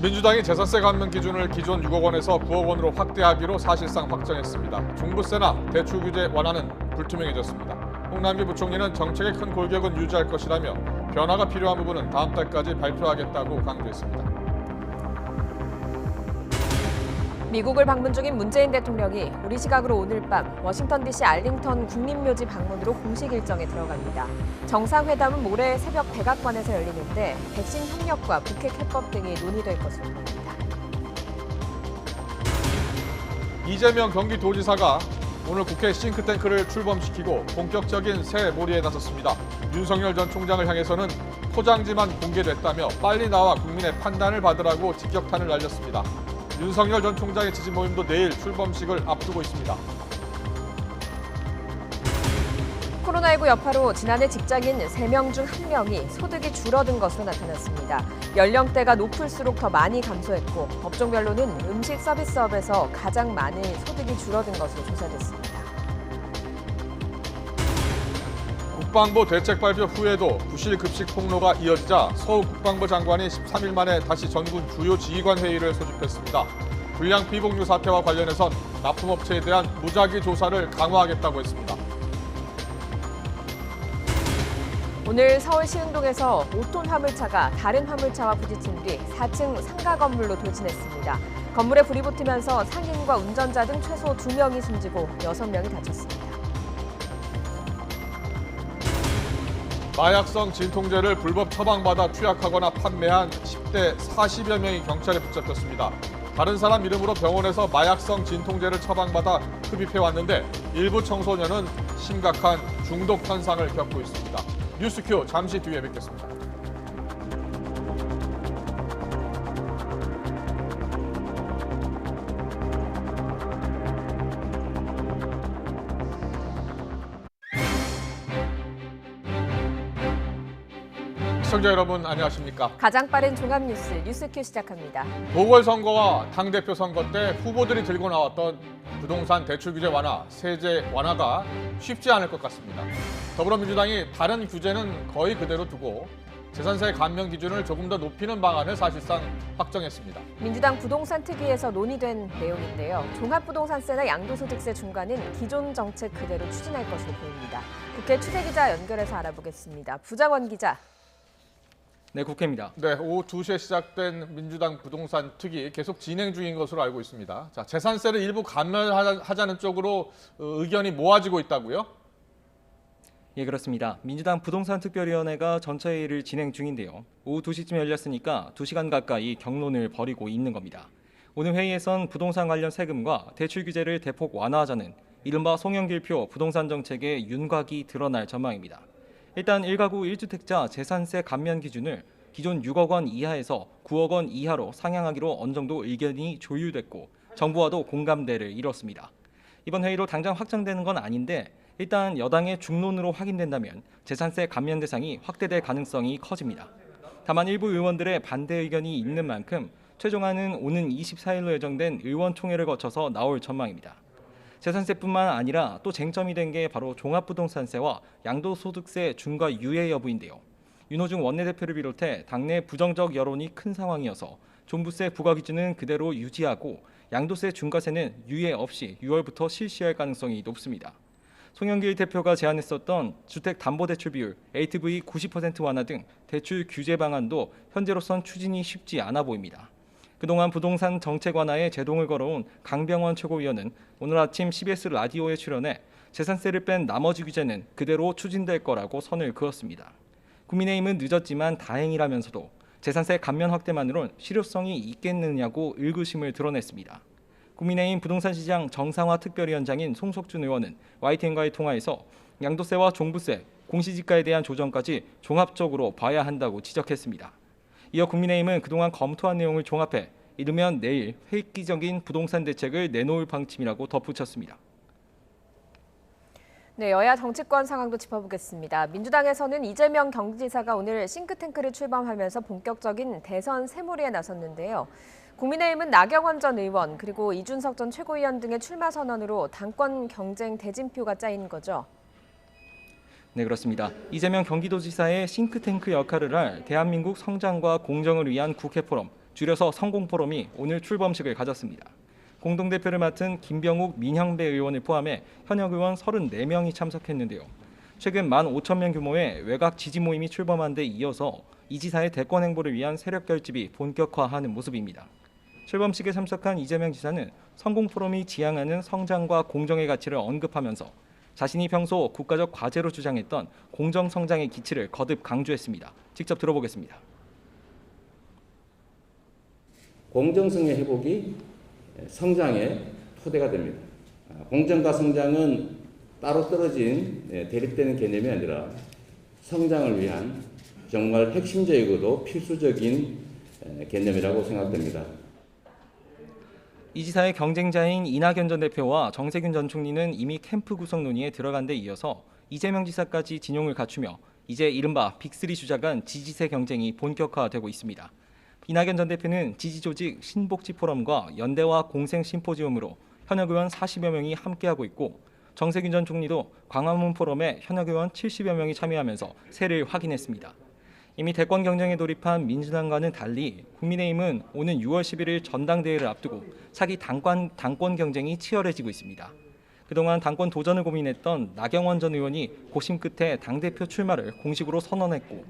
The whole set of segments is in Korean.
민주당이 재산세 감면 기준을 기존 6억 원에서 9억 원으로 확대하기로 사실상 확정했습니다. 종부세나 대출 규제 완화는 불투명해졌습니다. 홍남기 부총리는 정책의 큰 골격은 유지할 것이라며 변화가 필요한 부분은 다음 달까지 발표하겠다고 강조했습니다. 미국을 방문 중인 문재인 대통령이 우리 시각으로 오늘 밤 워싱턴 DC 알링턴 국립묘지 방문으로 공식 일정에 들어갑니다. 정상회담은 모레 새벽 백악관에서 열리는데 백신 협력과 북핵 해법 등이 논의될 것으로 보입니다. 이재명 경기도지사가 오늘 국회 싱크탱크를 출범시키고 본격적인 새 몰이에 나섰습니다. 윤석열 전 총장을 향해서는 포장지만 공개됐다며 빨리 나와 국민의 판단을 받으라고 직격탄을 날렸습니다. 윤석열 전 총장의 지지 모임도 내일 출범식을 앞두고 있습니다. 코로나19 여파로 지난해 직장인 3명 중 1명이 소득이 줄어든 것으로 나타났습니다. 연령대가 높을수록 더 많이 감소했고 업종별로는 음식 서비스업에서 가장 많이 소득이 줄어든 것으로 조사됐습니다. 국방부 대책 발표 후에도 부실 급식 폭로가 이어지자 서욱 국방부 장관이 13일 만에 다시 전군 주요 지휘관 회의를 소집했습니다. 불량 피복류 사태와 관련해선 납품업체에 대한 무작위 조사를 강화하겠다고 했습니다. 오늘 서울 시흥동에서 5톤 화물차가 다른 화물차와 부딪힌 뒤 4층 상가 건물로 돌진했습니다. 건물에 불이 붙으면서 상인과 운전자 등 최소 2명이 숨지고 6명이 다쳤습니다. 마약성 진통제를 불법 처방받아 투약하거나 판매한 10대 40여 명이 경찰에 붙잡혔습니다. 다른 사람 이름으로 병원에서 마약성 진통제를 처방받아 흡입해왔는데 일부 청소년은 심각한 중독 현상을 겪고 있습니다. 뉴스큐 잠시 뒤에 뵙겠습니다. 시청자 여러분 안녕하십니까? 가장 빠른 종합 뉴스 뉴스큐 시작합니다. 보궐선거와 당대표 선거 때 후보들이 들고 나왔던 부동산 대출 규제 완화, 세제 완화가 쉽지 않을 것 같습니다. 더불어민주당이 다른 규제는 거의 그대로 두고 재산세 감면 기준을 조금 더 높이는 방안을 사실상 확정했습니다. 민주당 부동산 특위에서 논의된 내용인데요. 종합부동산세나 양도소득세 중과는 기존 정책 그대로 추진할 것으로 보입니다. 국회 취재기자 연결해서 알아보겠습니다. 부장원 기자. 네, 국회입니다. 네, 오후 2시에 시작된 민주당 부동산 특위 계속 진행 중인 것으로 알고 있습니다. 자, 재산세를 일부 감면하자는 쪽으로 의견이 모아지고 있다고요? 예, 그렇습니다. 민주당 부동산 특별위원회가 전체 회의를 진행 중인데요. 오후 2시쯤 열렸으니까 2시간 가까이 경론을 벌이고 있는 겁니다. 오늘 회의에선 부동산 관련 세금과 대출 규제를 대폭 완화하자는 이른바 송영길표 부동산 정책의 윤곽이 드러날 전망입니다. 일단 1가구 1주택자 재산세 감면 기준을 기존 6억 원 이하에서 9억 원 이하로 상향하기로 어느 정도 의견이 조율됐고 정부와도 공감대를 이뤘습니다. 이번 회의로 당장 확정되는 건 아닌데 일단 여당의 중론으로 확인된다면 재산세 감면 대상이 확대될 가능성이 커집니다. 다만 일부 의원들의 반대 의견이 있는 만큼 최종안은 오는 24일로 예정된 의원총회를 거쳐서 나올 전망입니다. 재산세뿐만 아니라 또 쟁점이 된 게 바로 종합부동산세와 양도소득세 중과 유예 여부인데요. 윤호중 원내대표를 비롯해 당내 부정적 여론이 큰 상황이어서 종부세 부과 기준은 그대로 유지하고 양도세 중과세는 유예 없이 6월부터 실시할 가능성이 높습니다. 송영길 대표가 제안했었던 주택담보대출 비율 LTV 90% 완화 등 대출 규제 방안도 현재로선 추진이 쉽지 않아 보입니다. 그동안 부동산 정책 완화에 제동을 걸어온 강병원 최고위원은 오늘 아침 CBS 라디오에 출연해 재산세를 뺀 나머지 규제는 그대로 추진될 거라고 선을 그었습니다. 국민의힘은 늦었지만 다행이라면서도 재산세 감면 확대만으론 실효성이 있겠느냐고 의구심을 드러냈습니다. 국민의힘 부동산시장 정상화 특별위원장인 송석준 의원은 YTN과의 통화에서 양도세와 종부세, 공시지가에 대한 조정까지 종합적으로 봐야 한다고 지적했습니다. 이어 국민의힘은 그동안 검토한 내용을 종합해 이르면 내일 획기적인 부동산 대책을 내놓을 방침이라고 덧붙였습니다. 네, 여야 정치권 상황도 짚어보겠습니다. 민주당에서는 이재명 경기지사가 오늘 싱크탱크를 출범하면서 본격적인 대선 새몰이에 나섰는데요. 국민의힘은 나경원 전 의원 그리고 이준석 전 최고위원 등의 출마 선언으로 당권 경쟁 대진표가 짜인 거죠. 네, 그렇습니다. 이재명 경기도지사의 싱크탱크 역할을 할 대한민국 성장과 공정을 위한 국회 포럼 줄여서 성공포럼이 오늘 출범식을 가졌습니다. 공동대표를 맡은 김병욱 민향배 의원을 포함해 현역 의원 34명이 참석했는데요. 최근 15,000명 규모의 외곽 지지 모임이 출범한 데 이어서 이 지사의 대권 행보를 위한 세력 결집이 본격화하는 모습입니다. 출범식에 참석한 이재명 지사는 성공포럼이 지향하는 성장과 공정의 가치를 언급하면서 자신이 평소 국가적 과제로 주장했던 공정성장의 기치를 거듭 강조했습니다. 직접 들어보겠습니다. 공정성의 회복이 성장의 토대가 됩니다. 공정과 성장은 따로 떨어진 대립되는 개념이 아니라 성장을 위한 정말 핵심적이고도 필수적인 개념이라고 생각됩니다. 이 지사의 경쟁자인 이낙연 전 대표와 정세균 전 총리는 이미 캠프 구성 논의에 들어간 데 이어서 이재명 지사까지 진용을 갖추며 이제 이른바 빅3 주자 간 지지세 경쟁이 본격화되고 있습니다. 이낙연 전 대표는 지지조직 신복지포럼과 연대와 공생심포지움으로 현역 의원 40여 명이 함께하고 있고 정세균 전 총리도 광화문 포럼에 현역 의원 70여 명이 참여하면서 세를 확인했습니다. 이미 대권 경쟁에 돌입한 민주당과는 달리 국민의힘은 오는 6월 11일 전당대회를 앞두고 차기 당권 경쟁이 치열해지고 있습니다. 그동안 당권 도전을 고민했던 나경원 전 의원이 고심 끝에 당대표 출마를 공식으로 선언했고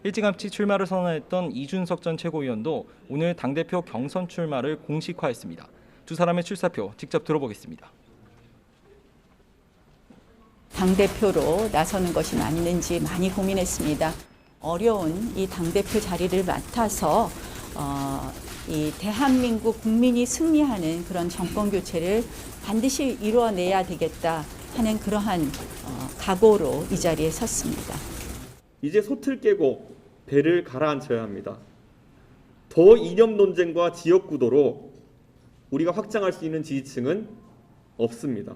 일찌감치 출마를 선언했던 이준석 전 최고위원도 오늘 당대표 경선 출마를 공식화했습니다. 두 사람의 출사표 직접 들어보겠습니다. 당대표로 나서는 것이 맞는지 많이 고민했습니다. 어려운 이 당대표 자리를 맡아서 이 대한민국 국민이 승리하는 그런 정권 교체를 반드시 이루어내야 되겠다 하는 그러한 각오로 이 자리에 섰습니다. 이제 솥을 깨고 배를 가라앉혀야 합니다. 더 이념 논쟁과 지역 구도로 우리가 확장할 수 있는 지지층은 없습니다.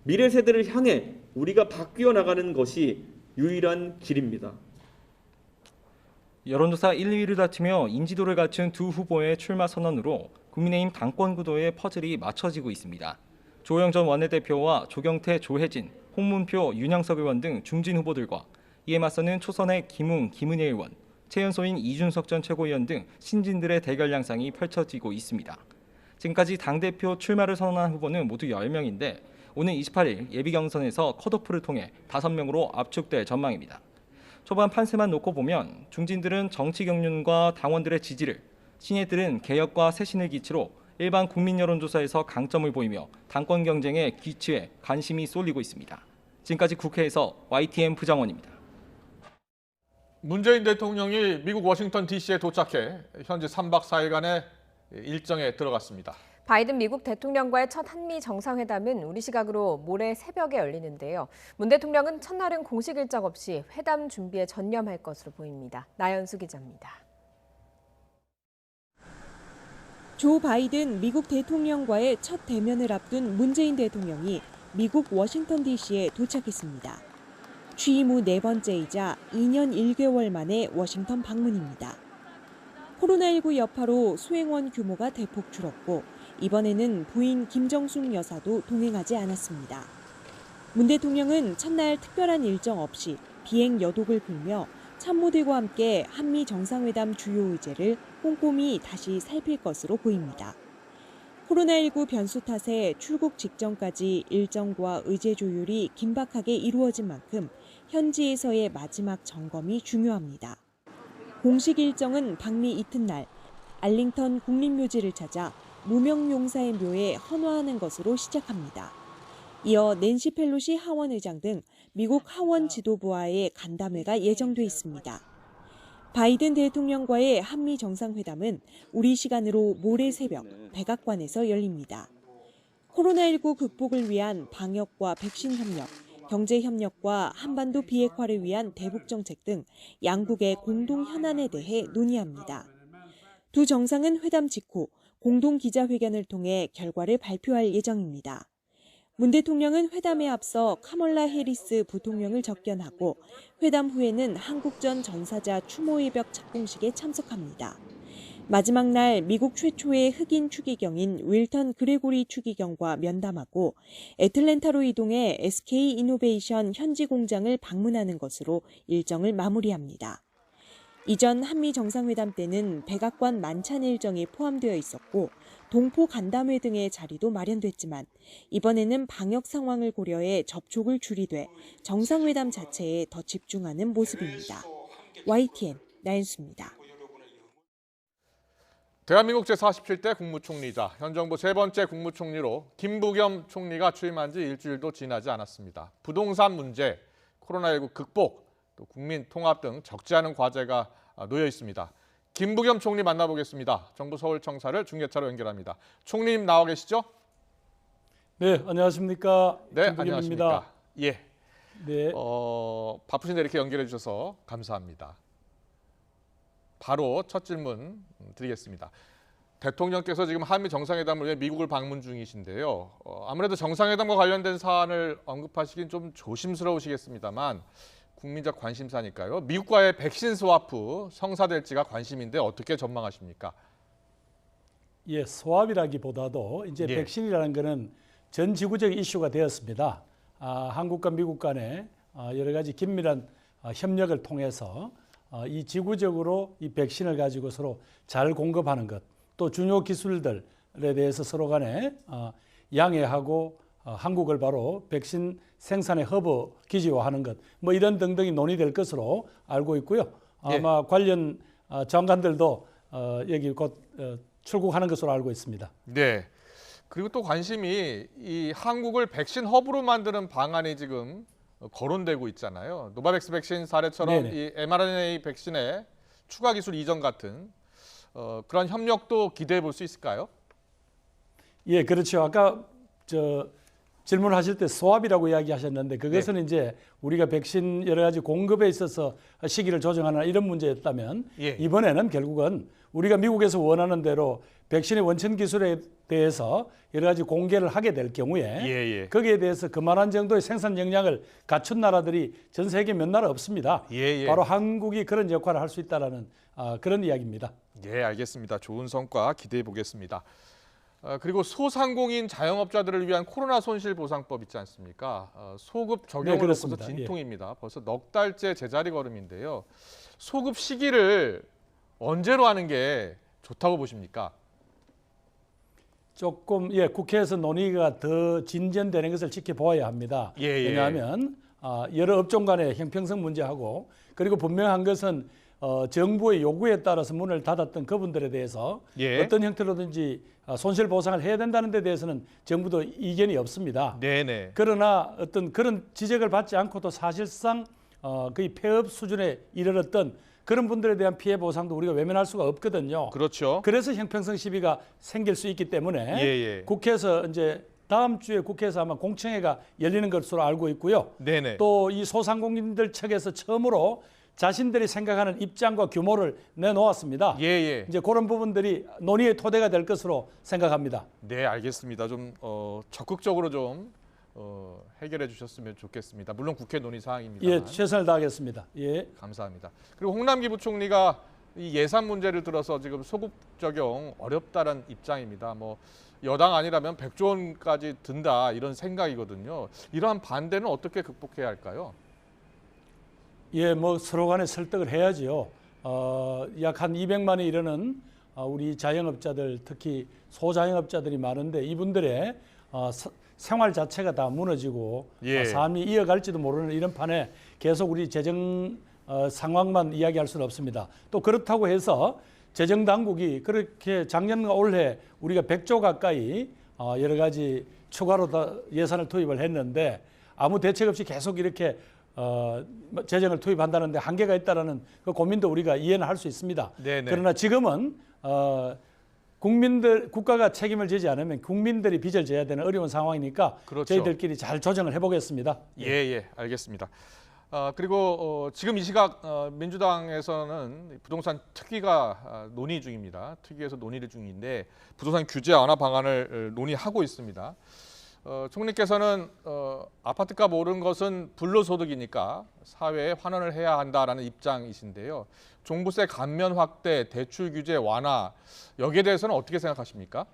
미래 세대를 향해 우리가 바뀌어 나가는 것이 유일한 길입니다. 여론조사 1, 2위를 다투며 인지도를 갖춘 두 후보의 출마 선언으로 국민의힘 당권 구도의 퍼즐이 맞춰지고 있습니다. 조영 전 원내대표와 조경태, 조혜진, 홍문표, 윤영석 의원 등 중진 후보들과 이에 맞서는 초선의 김웅, 김은혜 의원, 최연소인 이준석 전 최고위원 등 신진들의 대결 양상이 펼쳐지고 있습니다. 지금까지 당대표 출마를 선언한 후보는 모두 10명인데 오는 28일 예비경선에서 컷오프를 통해 5명으로 압축될 전망입니다. 초반 판세만 놓고 보면 중진들은 정치 경륜과 당원들의 지지를, 신예들은 개혁과 쇄신을 기치로 일반 국민 여론조사에서 강점을 보이며 당권 경쟁의 기치에 관심이 쏠리고 있습니다. 지금까지 국회에서 YTN 부장원입니다. 문재인 대통령이 미국 워싱턴 DC에 도착해 현지 3박 4일간의 일정에 들어갔습니다. 바이든 미국 대통령과의 첫 한미 정상회담은 우리 시각으로 모레 새벽에 열리는데요. 문 대통령은 첫날은 공식 일정 없이 회담 준비에 전념할 것으로 보입니다. 나연수 기자입니다. 조 바이든 미국 대통령과의 첫 대면을 앞둔 문재인 대통령이 미국 워싱턴 DC에 도착했습니다. 취임 후 4번째이자 2년 1개월 만에 워싱턴 방문입니다. 코로나19 여파로 수행원 규모가 대폭 줄었고 이번에는 부인 김정숙 여사도 동행하지 않았습니다. 문 대통령은 첫날 특별한 일정 없이 비행 여독을 불며 참모들과 함께 한미 정상회담 주요 의제를 꼼꼼히 다시 살필 것으로 보입니다. 코로나19 변수 탓에 출국 직전까지 일정과 의제 조율이 긴박하게 이루어진 만큼 현지에서의 마지막 점검이 중요합니다. 공식 일정은 방미 이튿날 알링턴 국립묘지를 찾아 무명용사의 묘에 헌화하는 것으로 시작합니다. 이어 낸시 펠로시 하원 의장 등 미국 하원 지도부와의 간담회가 예정돼 있습니다. 바이든 대통령과의 한미 정상회담은 우리 시간으로 모레 새벽 백악관에서 열립니다. 코로나19 극복을 위한 방역과 백신 협력, 경제 협력과 한반도 비핵화를 위한 대북 정책 등 양국의 공동 현안에 대해 논의합니다. 두 정상은 회담 직후 공동 기자회견을 통해 결과를 발표할 예정입니다. 문 대통령은 회담에 앞서 카멀라 해리스 부통령을 접견하고 회담 후에는 한국전 전사자 추모의벽 착공식에 참석합니다. 마지막 날 미국 최초의 흑인 추기경인 윌턴 그레고리 추기경과 면담하고 애틀랜타로 이동해 SK 이노베이션 현지 공장을 방문하는 것으로 일정을 마무리합니다. 이전 한미 정상회담 때는 백악관 만찬 일정이 포함되어 있었고 동포 간담회 등의 자리도 마련됐지만 이번에는 방역 상황을 고려해 접촉을 줄이되 정상회담 자체에 더 집중하는 모습입니다. YTN 나윤수입니다. 대한민국 제47대 국무총리이자 현 정부 세 번째 국무총리로 김부겸 총리가 취임한 지 일주일도 지나지 않았습니다. 부동산 문제, 코로나19 극복, 또 국민 통합 등 적지 않은 과제가 놓여 있습니다. 김부겸 총리 만나보겠습니다. 정부 서울청사를 중계차로 연결합니다. 총리님 나와 계시죠? 네, 안녕하십니까? 네, 김부겸입니다. 안녕하십니까? 예. 네, 바쁘신데 이렇게 연결해 주셔서 감사합니다. 바로 첫 질문 드리겠습니다. 대통령께서 지금 한미 정상회담을 위해 미국을 방문 중이신데요. 아무래도 정상회담과 관련된 사안을 언급하시긴 좀 조심스러우시겠습니다만 국민적 관심사니까요. 미국과의 백신 스와프 성사될지가 관심인데 어떻게 전망하십니까? 예, 소압이라기보다도 이제 예. 백신이라는 것은 전 지구적 이슈가 되었습니다. 한국과 미국 간에 여러 가지 긴밀한 협력을 통해서 이 지구적으로 이 백신을 가지고 서로 잘 공급하는 것, 또 중요 기술들에 대해서 서로 간에 양해하고 한국을 바로 백신 생산의 허브 기지화하는 것, 뭐 이런 등등이 논의될 것으로 알고 있고요. 아마 관련 장관들도 여기 곧 출국하는 것으로 알고 있습니다. 네. 그리고 또 관심이 이 한국을 백신 허브로 만드는 방안이 지금 거론되고 있잖아요. 노바백스 백신 사례처럼 네네. 이 mRNA 백신의 추가 기술 이전 같은 그런 협력도 기대해 볼 수 있을까요? 예, 그렇죠. 아까 질문하실 때 소압이라고 이야기하셨는데 그것은 이제 우리가 백신 여러 가지 공급에 있어서 시기를 조정하는 이런 문제였다면 이번에는 결국은 우리가 미국에서 원하는 대로 백신의 원천 기술에 대해서 여러 가지 공개를 하게 될 경우에 거기에 대해서 그만한 정도의 생산 역량을 갖춘 나라들이 전 세계 몇 나라 없습니다. 바로 한국이 그런 역할을 할 수 있다라는 그런 이야기입니다. 예, 알겠습니다. 좋은 성과 기대해 보겠습니다. 그리고 소상공인 자영업자들을 위한 코로나 손실보상법 있지 않습니까? 소급 적용을 놓고서 그렇습니다. 진통입니다. 벌써 넉 달째 제자리 걸음인데요. 소급 시기를 언제로 하는 게 좋다고 보십니까? 조금 국회에서 논의가 더 진전되는 것을 지켜보아야 합니다. 왜냐하면 여러 업종 간의 형평성 문제하고 그리고 분명한 것은 정부의 요구에 따라서 문을 닫았던 그분들에 대해서 어떤 형태로든지 손실 보상을 해야 된다는 데 대해서는 정부도 이견이 없습니다. 그러나 어떤 그런 지적을 받지 않고도 사실상 거의 폐업 수준에 이르렀던 그런 분들에 대한 피해 보상도 우리가 외면할 수가 없거든요. 그렇죠. 그래서 형평성 시비가 생길 수 있기 때문에 국회에서 이제 다음 주에 국회에서 아마 공청회가 열리는 것으로 알고 있고요. 또 이 소상공인들 측에서 처음으로 자신들이 생각하는 입장과 규모를 내놓았습니다. 이제 그런 부분들이 논의의 토대가 될 것으로 생각합니다. 네, 알겠습니다. 좀 적극적으로 좀 해결해 주셨으면 좋겠습니다. 물론 국회 논의 사항입니다. 예, 최선을 다하겠습니다. 예, 감사합니다. 그리고 홍남기 부총리가 이 예산 문제를 들어서 지금 소급 적용 어렵다는 입장입니다. 뭐 여당 아니라면 100조 원까지 든다 이런 생각이거든요. 이러한 반대는 어떻게 극복해야 할까요? 예, 뭐 서로 간에 설득을 해야지요. 약 한 200만에 이르는 우리 자영업자들, 특히 소자영업자들이 많은데 이분들의 생활 자체가 다 무너지고 삶이 이어갈지도 모르는 이런 판에 계속 우리 재정 상황만 이야기할 수는 없습니다. 또 그렇다고 해서 재정 당국이 그렇게 작년과 올해 우리가 100조 가까이 여러 가지 추가로 예산을 투입을 했는데 아무 대책 없이 계속 이렇게 재정을 투입한다는데 한계가 있다라는 그 고민도 우리가 이해는 할 수 있습니다. 그러나 지금은 국가가 책임을 지지 않으면 국민들이 빚을 져야 되는 어려운 상황이니까 저희들끼리 잘 조정을 해보겠습니다. 예, 알겠습니다. 그리고 지금 이 시각 민주당에서는 부동산 특위가 논의 중입니다. 특위에서 논의를 중인데 부동산 규제 완화 방안을 논의하고 있습니다. 총리께서는 아파트값 오른 것은 불로소득이니까 사회에 환원을 해야 한다라는 입장이신데요. 종부세 감면 확대, 대출 규제 완화 여기에 대해서는 어떻게 생각하십니까?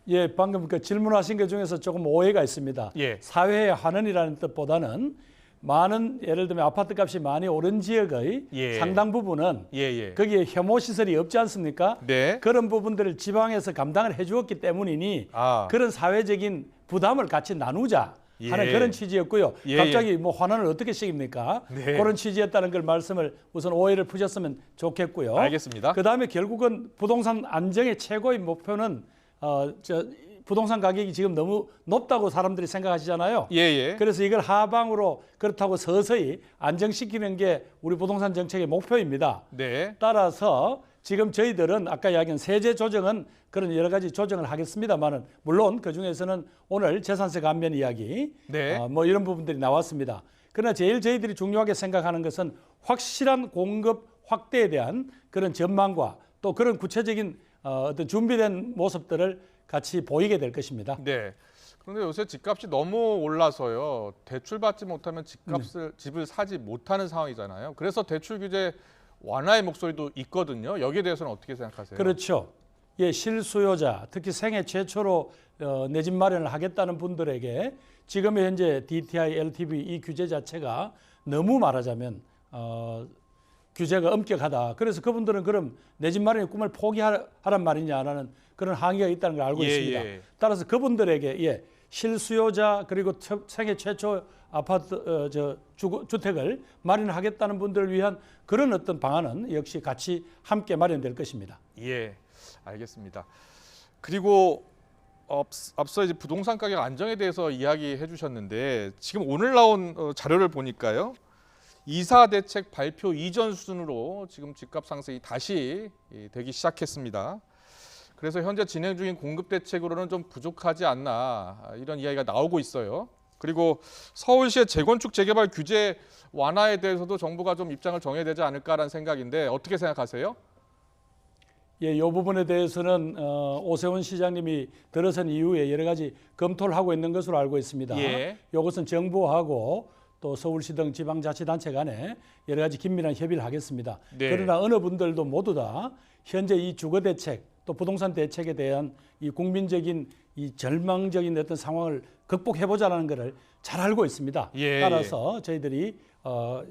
예, 방금 그 질문하신 것 중에서 조금 오해가 있습니다. 사회의 환원이라는 뜻보다는 많은 예를 들면 아파트 값이 많이 오른 지역의 예. 상당 부분은 예. 거기에 혐오 시설이 없지 않습니까? 네. 그런 부분들을 지방에서 감당을 해주었기 때문이니 아. 그런 사회적인 부담을 같이 나누자 하는 예. 그런 취지였고요. 예, 갑자기 뭐 환원을 어떻게 시킵니까? 네. 그런 취지였다는 걸 말씀을 우선 오해를 푸셨으면 좋겠고요. 알겠습니다. 그다음에 결국은 부동산 안정의 최고의 목표는 부동산 가격이 지금 너무 높다고 사람들이 생각하시잖아요. 예. 그래서 이걸 하방으로 그렇다고 서서히 안정시키는 게 우리 부동산 정책의 목표입니다. 네. 따라서 지금 저희들은 아까 이야기한 세제 조정은 그런 여러 가지 조정을 하겠습니다만은 물론 그 중에서는 오늘 재산세 감면 이야기 네. 뭐 이런 부분들이 나왔습니다. 그러나 제일 저희들이 중요하게 생각하는 것은 확실한 공급 확대에 대한 그런 전망과 또 그런 구체적인 어떤 준비된 모습들을 같이 보이게 될 것입니다. 네. 그런데 요새 집값이 너무 올라서요. 대출 받지 못하면 집을 사지 못하는 상황이잖아요. 그래서 대출 규제 완화의 목소리도 있거든요. 여기에 대해서는 어떻게 생각하세요? 그렇죠. 예, 실수요자, 특히 생애 최초로 내 집 마련을 하겠다는 분들에게 지금의 현재 DTI, LTV 이 규제 자체가 너무 말하자면 규제가 엄격하다. 그래서 그분들은 그럼 내 집 마련의 꿈을 포기하란 말이냐라는 그런 항의가 있다는 걸 알고 있습니다. 따라서 그분들에게 실수요자 그리고 생애 최초 아파트 주택을 마련하겠다는 분들을 위한 그런 어떤 방안은 역시 같이 함께 마련될 것입니다. 예, 알겠습니다. 그리고 앞서 이제 부동산 가격 안정에 대해서 이야기해 주셨는데 지금 오늘 나온 자료를 보니까요. 이사 대책 발표 이전 수준으로 지금 집값 상승이 다시 되기 시작했습니다. 그래서 현재 진행 중인 공급 대책으로는 좀 부족하지 않나 이런 이야기가 나오고 있어요. 그리고 서울시의 재건축 재개발 규제 완화에 대해서도 정부가 좀 입장을 정해야 되지 않을까라는 생각인데 어떻게 생각하세요? 예, 이 부분에 대해서는 오세훈 시장님이 들어선 이후에 여러 가지 검토를 하고 있는 것으로 알고 있습니다. 예. 이것은 정부하고 또 서울시 등 지방자치단체 간에 여러 가지 긴밀한 협의를 하겠습니다. 네. 그러나 어느 분들도 모두 다 현재 이 주거대책 또 부동산 대책에 대한 이 국민적인 이 절망적인 어떤 상황을 극복해보자는 것을 잘 알고 있습니다. 예. 따라서 저희들이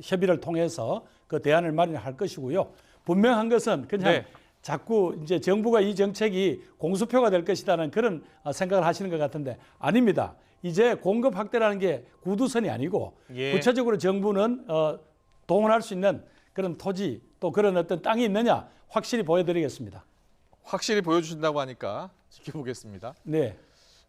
협의를 통해서 그 대안을 마련할 것이고요. 분명한 것은 그냥 네. 자꾸 이제 정부가 이 정책이 공수표가 될 것이라는 그런 생각을 하시는 것 같은데 아닙니다. 이제 공급 확대라는 게 구두선이 아니고 예. 구체적으로 정부는 동원할 수 있는 그런 토지 또 그런 어떤 땅이 있느냐 확실히 보여드리겠습니다. 확실히 보여주신다고 하니까 지켜보겠습니다. 네.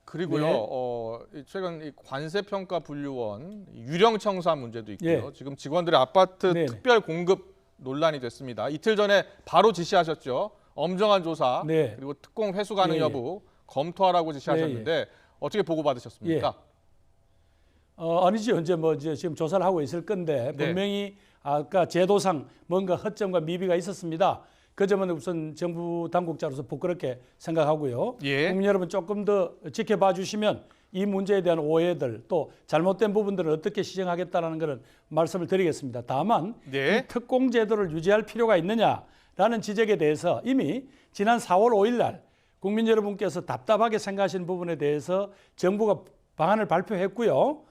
그리고요, 최근 이 관세평가분류원 유령 청산 문제도 있고요. 예. 지금 직원들의 아파트 네네. 특별 공급 논란이 됐습니다. 이틀 전에 바로 지시하셨죠. 엄정한 조사 네. 그리고 특공 회수 가능 예, 예. 여부 검토하라고 지시하셨는데 어떻게 보고 받으셨습니까? 아니죠. 이제 지금 조사를 하고 있을 건데 네. 분명히 아까 제도상 뭔가 허점과 미비가 있었습니다. 그 점은 우선 정부 당국자로서 부끄럽게 생각하고요. 예. 국민 여러분 조금 더 지켜봐 주시면 이 문제에 대한 오해들 또 잘못된 부분들을 어떻게 시정하겠다는 것을 말씀을 드리겠습니다. 다만 네. 이 특공 제도를 유지할 필요가 있느냐라는 지적에 대해서 이미 지난 4월 5일 날 국민 여러분께서 답답하게 생각하시는 부분에 대해서 정부가 방안을 발표했고요.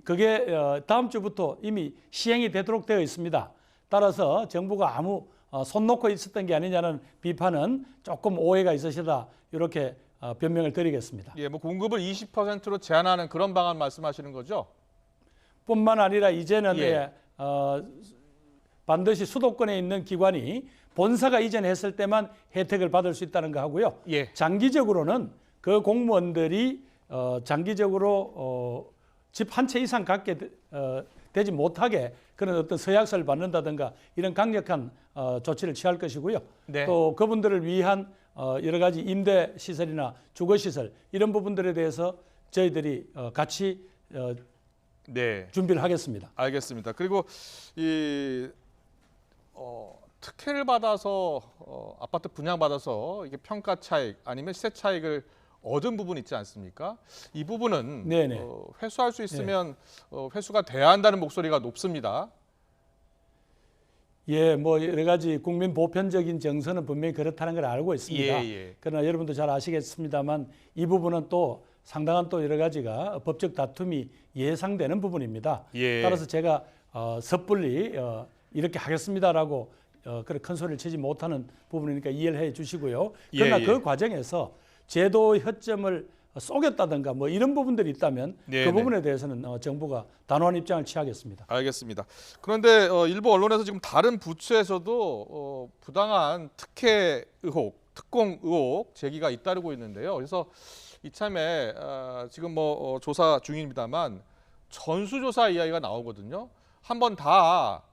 그게 다음 주부터 이미 시행이 되도록 되어 있습니다. 따라서 정부가 아무 손 놓고 있었던 게 아니냐는 비판은 조금 오해가 있으시다 이렇게 변명을 드리겠습니다. 예, 뭐 공급을 20%로 제한하는 그런 방안 말씀하시는 거죠? 뿐만 아니라 이제는 예. 반드시 수도권에 있는 기관이 본사가 이전했을 때만 혜택을 받을 수 있다는 거 하고요. 예. 장기적으로는 그 공무원들이 장기적으로 집 한 채 이상 갖게 되지 못하게 그런 어떤 서약서를 받는다든가 이런 강력한 조치를 취할 것이고요. 네. 또 그분들을 위한 여러 가지 임대 시설이나 주거 시설 이런 부분들에 대해서 저희들이 같이 네. 준비를 하겠습니다. 알겠습니다. 그리고 이 특혜를 받아서 아파트 분양받아서 이게 평가 차익 아니면 시세 차익을 얻은 부분 있지 않습니까? 이 부분은 네네. 회수할 수 있으면 회수가 돼야 한다는 목소리가 높습니다. 예, 뭐 여러 가지 국민 보편적인 정서는 분명히 그렇다는 걸 알고 있습니다. 예. 그러나 여러분도 잘 아시겠습니다만 이 부분은 또 상당한 또 여러 가지가 법적 다툼이 예상되는 부분입니다. 예. 따라서 제가 섣불리 이렇게 하겠습니다라고 그런 큰 소리를 치지 못하는 부분이니까 이해를 해 주시고요. 그러나 예. 그 과정에서 제도 허점을 속였다든가 뭐 이런 부분들이 있다면 네, 그 네. 부분에 대해서는 정부가 단호한 입장을 취하겠습니다. 알겠습니다. 그런데 일부 언론에서 지금 다른 부처에서도 부당한 특혜 의혹, 특공 의혹 제기가 잇따르고 있는데요. 그래서 이참에 지금 뭐 조사 중입니다만 전수조사 이야기가 나오거든요. 한번 다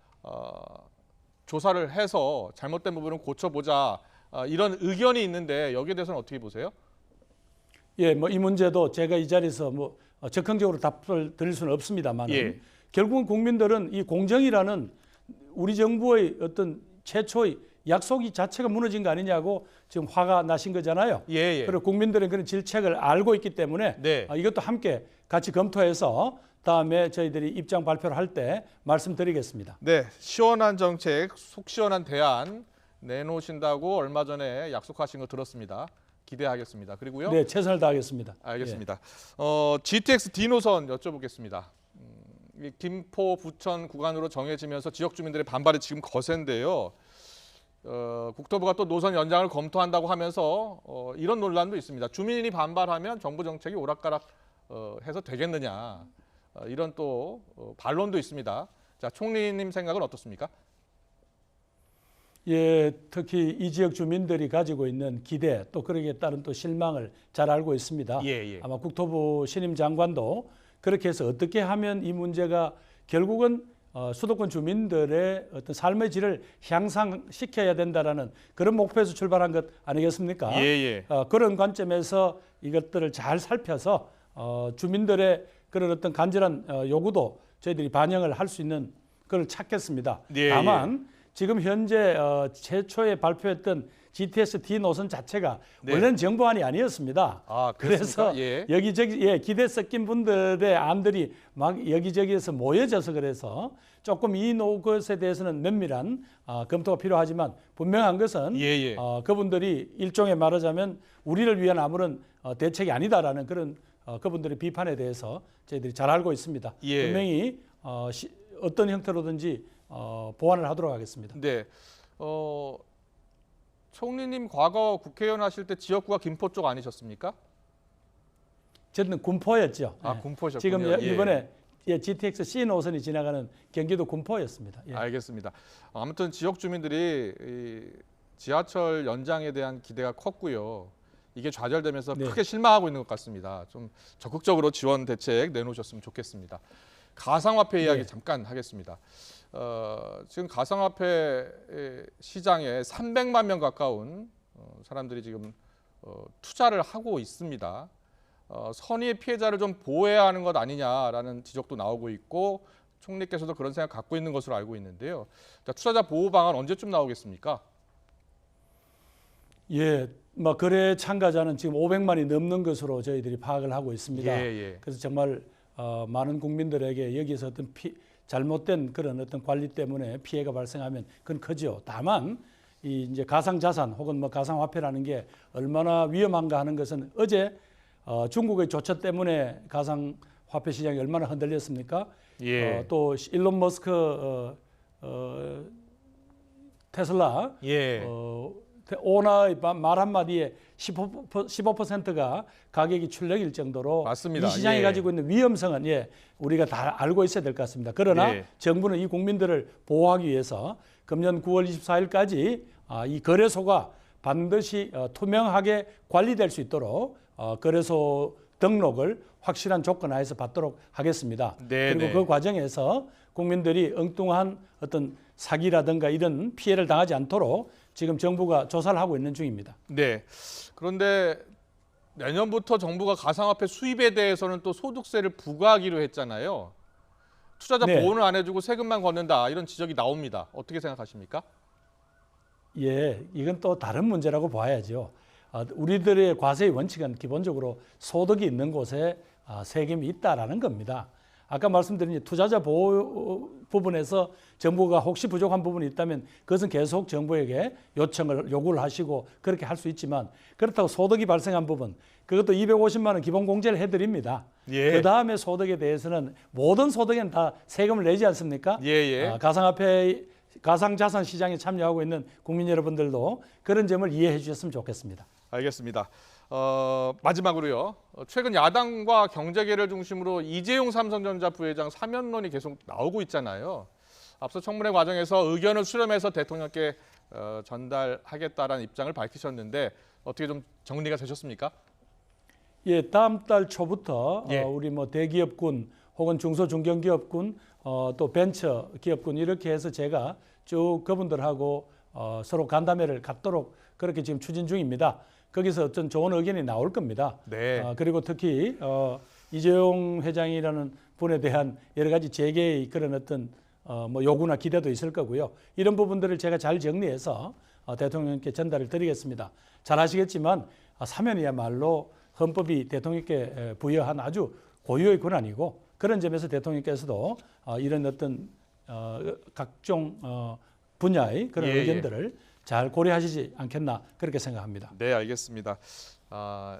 조사를 해서 잘못된 부분은 고쳐보자 이런 의견이 있는데 여기에 대해서는 어떻게 보세요? 예, 뭐 이 문제도 제가 이 자리에서 뭐 적극적으로 답을 드릴 수는 없습니다만 예. 결국은 국민들은 이 공정이라는 우리 정부의 어떤 최초의 약속이 자체가 무너진 거 아니냐고 지금 화가 나신 거잖아요. 예. 그리고 국민들은 그런 질책을 알고 있기 때문에 네. 이것도 함께 같이 검토해서 다음에 저희들이 입장 발표를 할 때 말씀드리겠습니다. 네, 시원한 정책, 속 시원한 대안 내놓으신다고 얼마 전에 약속하신 거 들었습니다. 기대하겠습니다. 그리고요. 네, 최선을 다하겠습니다. 알겠습니다. GTX D 노선 여쭤보겠습니다. 이 김포, 부천 구간으로 정해지면서 지역 주민들의 반발이 지금 거센데요. 국토부가 또 노선 연장을 검토한다고 하면서 이런 논란도 있습니다. 주민이 반발하면 정부 정책이 오락가락 해서 되겠느냐. 이런 또 반론도 있습니다. 자, 총리님 생각은 어떻습니까? 예, 특히 이 지역 주민들이 가지고 있는 기대 또 거기에 따른 또 실망을 잘 알고 있습니다. 예. 아마 국토부 신임 장관도 그렇게 해서 어떻게 하면 이 문제가 결국은 수도권 주민들의 어떤 삶의 질을 향상시켜야 된다라는 그런 목표에서 출발한 것 아니겠습니까? 예. 그런 관점에서 이것들을 잘 살펴서 주민들의 그런 어떤 간절한 요구도 저희들이 반영을 할 수 있는 그걸 찾겠습니다. 예. 다만 지금 현재 최초에 발표했던 GTX D 노선 자체가 네. 원래는 정부안이 아니었습니다. 아, 그래서 예. 여기저기 기대 섞인 분들의 안들이 막 여기저기에서 모여져서 그래서 조금 이 것에 대해서는 면밀한 검토가 필요하지만 분명한 것은 예. 그분들이 일종의 말하자면 우리를 위한 아무런 대책이 아니다라는 그런 그분들의 비판에 대해서 저희들이 잘 알고 있습니다. 예. 분명히 어떤 형태로든지 보완을 하도록 하겠습니다. 네. 총리님 과거 국회의원 하실 때 지역구가 김포 쪽 아니셨습니까? 저는 군포였죠. 아, 예. 군포셨군요. 지금 예. 이번에 GTX C 노선이 지나가는 경기도 군포였습니다. 예. 알겠습니다. 아무튼 지역 주민들이 이 지하철 연장에 대한 기대가 컸고요. 이게 좌절되면서 네. 크게 실망하고 있는 것 같습니다. 좀 적극적으로 지원 대책 내놓으셨으면 좋겠습니다. 가상화폐 이야기 네. 잠깐 하겠습니다. 지금 가상화폐 시장에 300만 명 가까운 사람들이 지금 투자를 하고 있습니다. 선의의 피해자를 좀 보호해야 하는 것 아니냐라는 지적도 나오고 있고 총리께서도 그런 생각 갖고 있는 것으로 알고 있는데요. 자, 투자자 보호 방안 언제쯤 나오겠습니까? 예, 뭐 거래 참가자는 지금 500만이 넘는 것으로 저희들이 파악을 하고 있습니다. 예. 그래서 정말 많은 국민들에게 여기서 어떤 잘못된 그런 어떤 관리 때문에 피해가 발생하면 그건 크죠. 다만 이 이제 가상자산 혹은 뭐 가상화폐라는 게 얼마나 위험한가 하는 것은 어제 중국의 조처 때문에 가상화폐 시장이 얼마나 흔들렸습니까? 예. 또 일론 머스크 테슬라 예. 오너의 말 한마디에 15%가 가격이 출렁일 정도로 맞습니다. 이 시장이 예. 가지고 있는 위험성은 우리가 다 알고 있어야 될 것 같습니다. 그러나 예. 정부는 이 국민들을 보호하기 위해서 금년 9월 24일까지 이 거래소가 반드시 투명하게 관리될 수 있도록 거래소 등록을 확실한 조건 하에서 받도록 하겠습니다. 네, 그리고 네. 그 과정에서 국민들이 엉뚱한 어떤 사기라든가 이런 피해를 당하지 않도록 지금 정부가 조사를 하고 있는 중입니다. 네. 그런데 내년부터 정부가 가상화폐 수입에 대해서는 또 소득세를 부과하기로 했잖아요. 투자자 네. 보호는 안 해주고 세금만 걷는다 이런 지적이 나옵니다. 어떻게 생각하십니까? 예, 이건 또 다른 문제라고 봐야죠. 우리들의 과세의 원칙은 기본적으로 소득이 있는 곳에 세금이 있다라는 겁니다. 아까 말씀드린 투자자 보호 부분에서 정부가 혹시 부족한 부분이 있다면 그것은 계속 정부에게 요구를 하시고 그렇게 할 수 있지만 그렇다고 소득이 발생한 부분 그것도 250만 원 기본 공제를 해드립니다. 예. 그 다음에 소득에 대해서는 모든 소득에는 다 세금을 내지 않습니까? 예. 가상자산 시장에 참여하고 있는 국민 여러분들도 그런 점을 이해해 주셨으면 좋겠습니다. 알겠습니다. 마지막으로요. 최근 야당과 경제계를 중심으로 이재용 삼성전자 부회장 사면론이 계속 나오고 있잖아요. 앞서 청문회 과정에서 의견을 수렴해서 대통령께 전달하겠다라는 입장을 밝히셨는데 어떻게 좀 정리가 되셨습니까? 예, 다음 달 초부터 예. 우리 대기업군 혹은 중소중견기업군 또 벤처 기업군 이렇게 해서 제가 쭉 그분들하고 서로 간담회를 갖도록 그렇게 지금 추진 중입니다. 거기서 어떤 좋은 의견이 나올 겁니다. 네. 그리고 특히 이재용 회장이라는 분에 대한 여러 가지 재계의 그런 어떤 요구나 기대도 있을 거고요. 이런 부분들을 제가 잘 정리해서 대통령께 전달을 드리겠습니다. 잘 아시겠지만 사면이야말로 헌법이 대통령께 부여한 아주 고유의 권한이고 그런 점에서 대통령께서도 이런 어떤 각종 분야의 그런 예, 의견들을 잘 고려하시지 않겠나 그렇게 생각합니다. 네, 알겠습니다.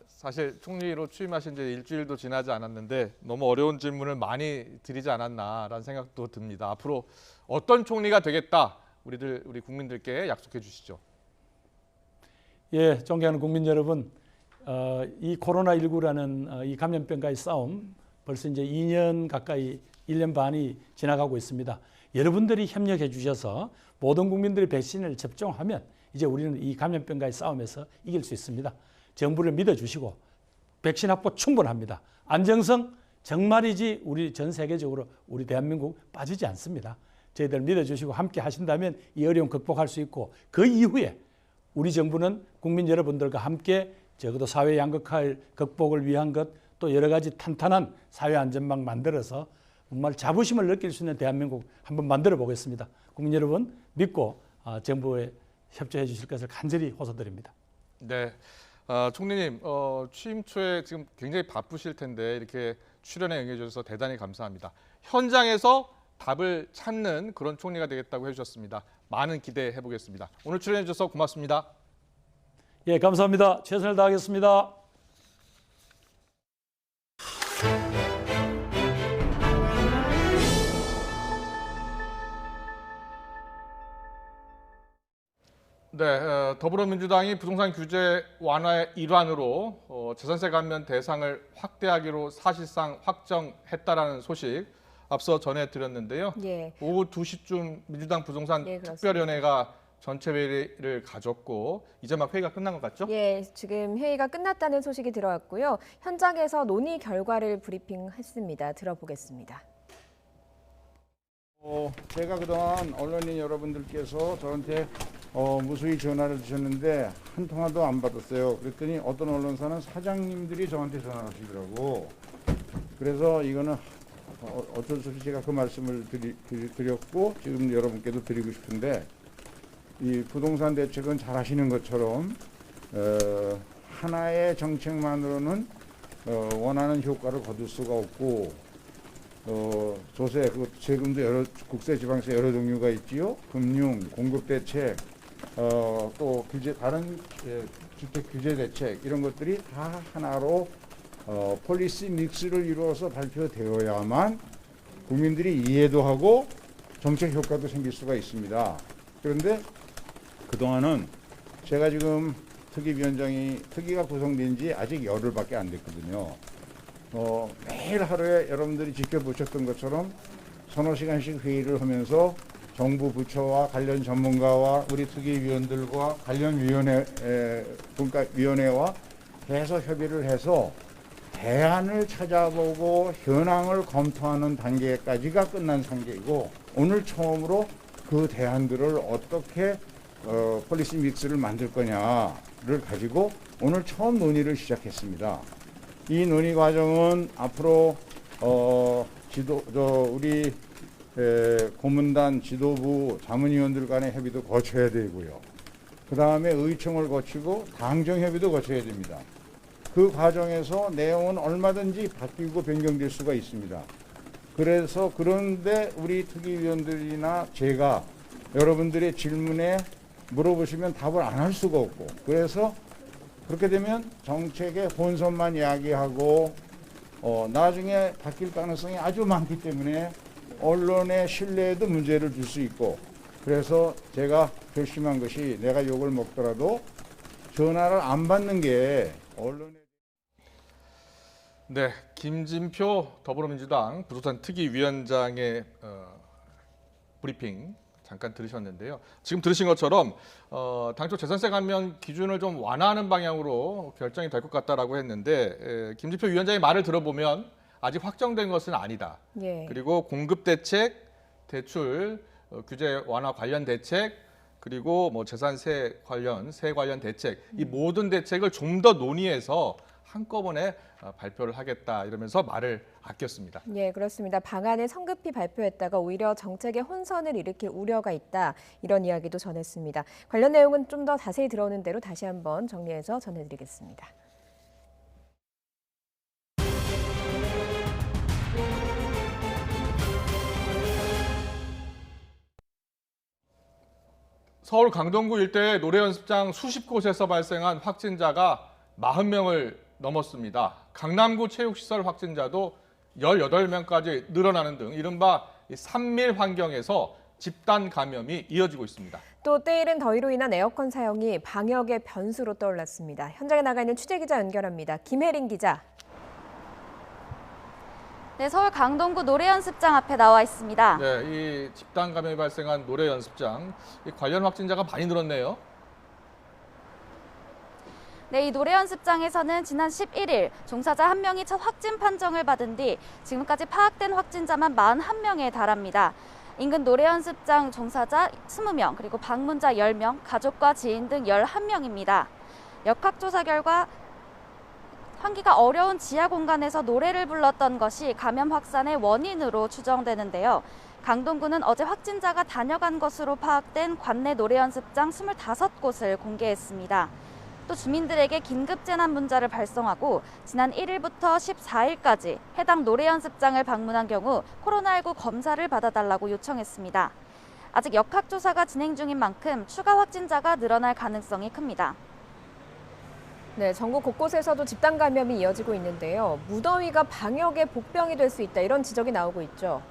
사실 총리로 취임하신 지 일주일도 지나지 않았는데 너무 어려운 질문을 많이 드리지 않았나라는 생각도 듭니다. 앞으로 어떤 총리가 되겠다 우리 국민들께 약속해 주시죠. 예, 존경하는 국민 여러분, 이 코로나19라는 이 감염병과의 싸움 벌써 이제 2년 가까이 1년 반이 지나가고 있습니다. 여러분들이 협력해 주셔서 모든 국민들이 백신을 접종하면 이제 우리는 이 감염병과의 싸움에서 이길 수 있습니다. 정부를 믿어주시고 백신 확보 충분합니다. 안정성 정말이지 우리 전 세계적으로 우리 대한민국 빠지지 않습니다. 저희들 믿어주시고 함께 하신다면 이 어려움 극복할 수 있고 그 이후에 우리 정부는 국민 여러분들과 함께 적어도 사회 양극화 극복을 위한 것 또 여러 가지 탄탄한 사회 안전망 만들어서 정말 자부심을 느낄 수 있는 대한민국 한번 만들어 보겠습니다. 국민 여러분 믿고 정부에 협조해 주실 것을 간절히 호소드립니다. 네, 총리님 취임 초에 지금 굉장히 바쁘실 텐데 이렇게 출연에 응해주셔서 대단히 감사합니다. 현장에서 답을 찾는 그런 총리가 되겠다고 해주셨습니다. 많은 기대해 보겠습니다. 오늘 출연해 주셔서 고맙습니다. 예, 감사합니다. 최선을 다하겠습니다. 네, 더불어민주당이 부동산 규제 완화의 일환으로 재산세 감면 대상을 확대하기로 사실상 확정했다라는 소식 앞서 전해드렸는데요. 예. 오후 2시쯤 민주당 부동산 예, 그렇습니다. 특별위원회가 전체 회의를 가졌고 이제 막 회의가 끝난 것 같죠? 예, 지금 회의가 끝났다는 소식이 들어왔고요. 현장에서 논의 결과를 브리핑했습니다. 들어보겠습니다. 제가 그동안 언론인 여러분들께서 저한테 무수히 전화를 주셨는데 한 통화도 안 받았어요. 그랬더니 어떤 언론사는 사장님들이 저한테 전화하시더라고. 그래서 이거는 어쩔 수 없이 제가 그 말씀을 드렸고 지금 여러분께도 드리고 싶은데 이 부동산 대책은 잘 아시는 것처럼 하나의 정책만으로는 원하는 효과를 거둘 수가 없고 조세, 세금도 국세, 지방세 여러 종류가 있지요. 금융, 공급 대책, 또 규제, 다른 주택 규제 대책 이런 것들이 다 하나로 폴리시 믹스를 이루어서 발표되어야만 국민들이 이해도 하고 정책 효과도 생길 수가 있습니다. 그런데 그동안은 제가 지금 특위가 구성된 지 아직 열흘밖에 안 됐거든요. 매일 하루에 여러분들이 지켜보셨던 것처럼 서너 시간씩 회의를 하면서 정부 부처와 관련 전문가와 우리 특위위원들과 관련 분과위원회와 계속 협의를 해서 대안을 찾아보고 현황을 검토하는 단계까지가 끝난 단계이고 오늘 처음으로 그 대안들을 어떻게 폴리시 믹스를 만들 거냐를 가지고 오늘 처음 논의를 시작했습니다. 이 논의 과정은 앞으로 우리 고문단 지도부 자문위원들 간의 협의도 거쳐야 되고요. 그 다음에 의총을 거치고 당정협의도 거쳐야 됩니다. 그 과정에서 내용은 얼마든지 바뀌고 변경될 수가 있습니다. 그래서 그런데 우리 특위위원들이나 제가 여러분들의 질문에 물어보시면 답을 안 할 수가 없고, 그래서 그렇게 되면 정책의 혼선만 이야기하고 나중에 바뀔 가능성이 아주 많기 때문에 언론의 신뢰에도 문제를 줄 수 있고, 그래서 제가 결심한 것이 내가 욕을 먹더라도 전화를 안 받는 게 언론에. 네, 김진표 더불어민주당 부동산 특위위원장의 브리핑 잠깐 들으셨는데요. 지금 들으신 것처럼 당초 재산세 감면 기준을 좀 완화하는 방향으로 결정이 될 것 같다라고 했는데 김진표 위원장의 말을 들어보면 아직 확정된 것은 아니다. 예. 그리고 공급 대책, 대출 규제 완화 관련 대책, 그리고 뭐 재산세 관련 세 관련 대책, 이 모든 대책을 좀 더 논의해서 한꺼번에 발표를 하겠다 이러면서 말을 아꼈습니다. 예, 그렇습니다. 방안을 성급히 발표했다가 오히려 정책의 혼선을 일으킬 우려가 있다. 이런 이야기도 전했습니다. 관련 내용은 좀 더 자세히 들어오는 대로 다시 한번 정리해서 전해드리겠습니다. 서울 강동구 일대 노래 연습장 수십 곳에서 발생한 확진자가 40명을 넘었습니다. 강남구 체육시설 확진자도 18명까지 늘어나는 등 이른바 산밀 환경에서 집단 감염이 이어지고 있습니다. 또 때이른 더위로 인한 에어컨 사용이 방역의 변수로 떠올랐습니다. 현장에 나가 있는 취재기자 연결합니다. 김혜린 기자. 네, 서울 강동구 노래연습장 앞에 나와 있습니다. 네, 이 집단 감염이 발생한 노래 연습장, 이 관련 확진자가 많이 늘었네요. 네, 이 노래연습장에서는 지난 11일 종사자 1명이 첫 확진 판정을 받은 뒤 지금까지 파악된 확진자만 41명에 달합니다. 인근 노래연습장 종사자 20명, 그리고 방문자 10명, 가족과 지인 등 11명입니다. 역학조사 결과 환기가 어려운 지하 공간에서 노래를 불렀던 것이 감염 확산의 원인으로 추정되는데요. 강동구는 어제 확진자가 다녀간 것으로 파악된 관내 노래연습장 25곳을 공개했습니다. 또 주민들에게 긴급 재난 문자를 발송하고 지난 1일부터 14일까지 해당 노래연습장을 방문한 경우 코로나19 검사를 받아달라고 요청했습니다. 아직 역학조사가 진행 중인 만큼 추가 확진자가 늘어날 가능성이 큽니다. 네, 전국 곳곳에서도 집단 감염이 이어지고 있는데요. 무더위가 방역의 복병이 될 수 있다, 이런 지적이 나오고 있죠.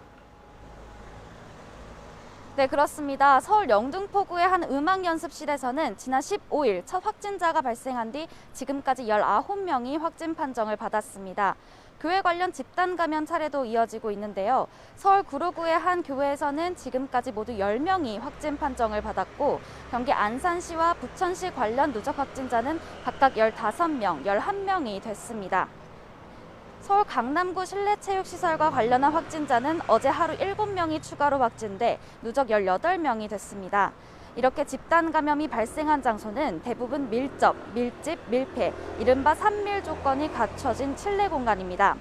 네, 그렇습니다. 서울 영등포구의 한 음악 연습실에서는 지난 15일 첫 확진자가 발생한 뒤 지금까지 19명이 확진 판정을 받았습니다. 교회 관련 집단 감염 사례도 이어지고 있는데요. 서울 구로구의 한 교회에서는 지금까지 모두 10명이 확진 판정을 받았고 경기 안산시와 부천시 관련 누적 확진자는 각각 15명, 11명이 됐습니다. 서울 강남구 실내체육시설과 관련한 확진자는 어제 하루 7명이 추가로 확진돼 누적 18명이 됐습니다. 이렇게 집단 감염이 발생한 장소는 대부분 밀접, 밀집, 밀폐, 이른바 산밀 조건이 갖춰진 실내 공간입니다.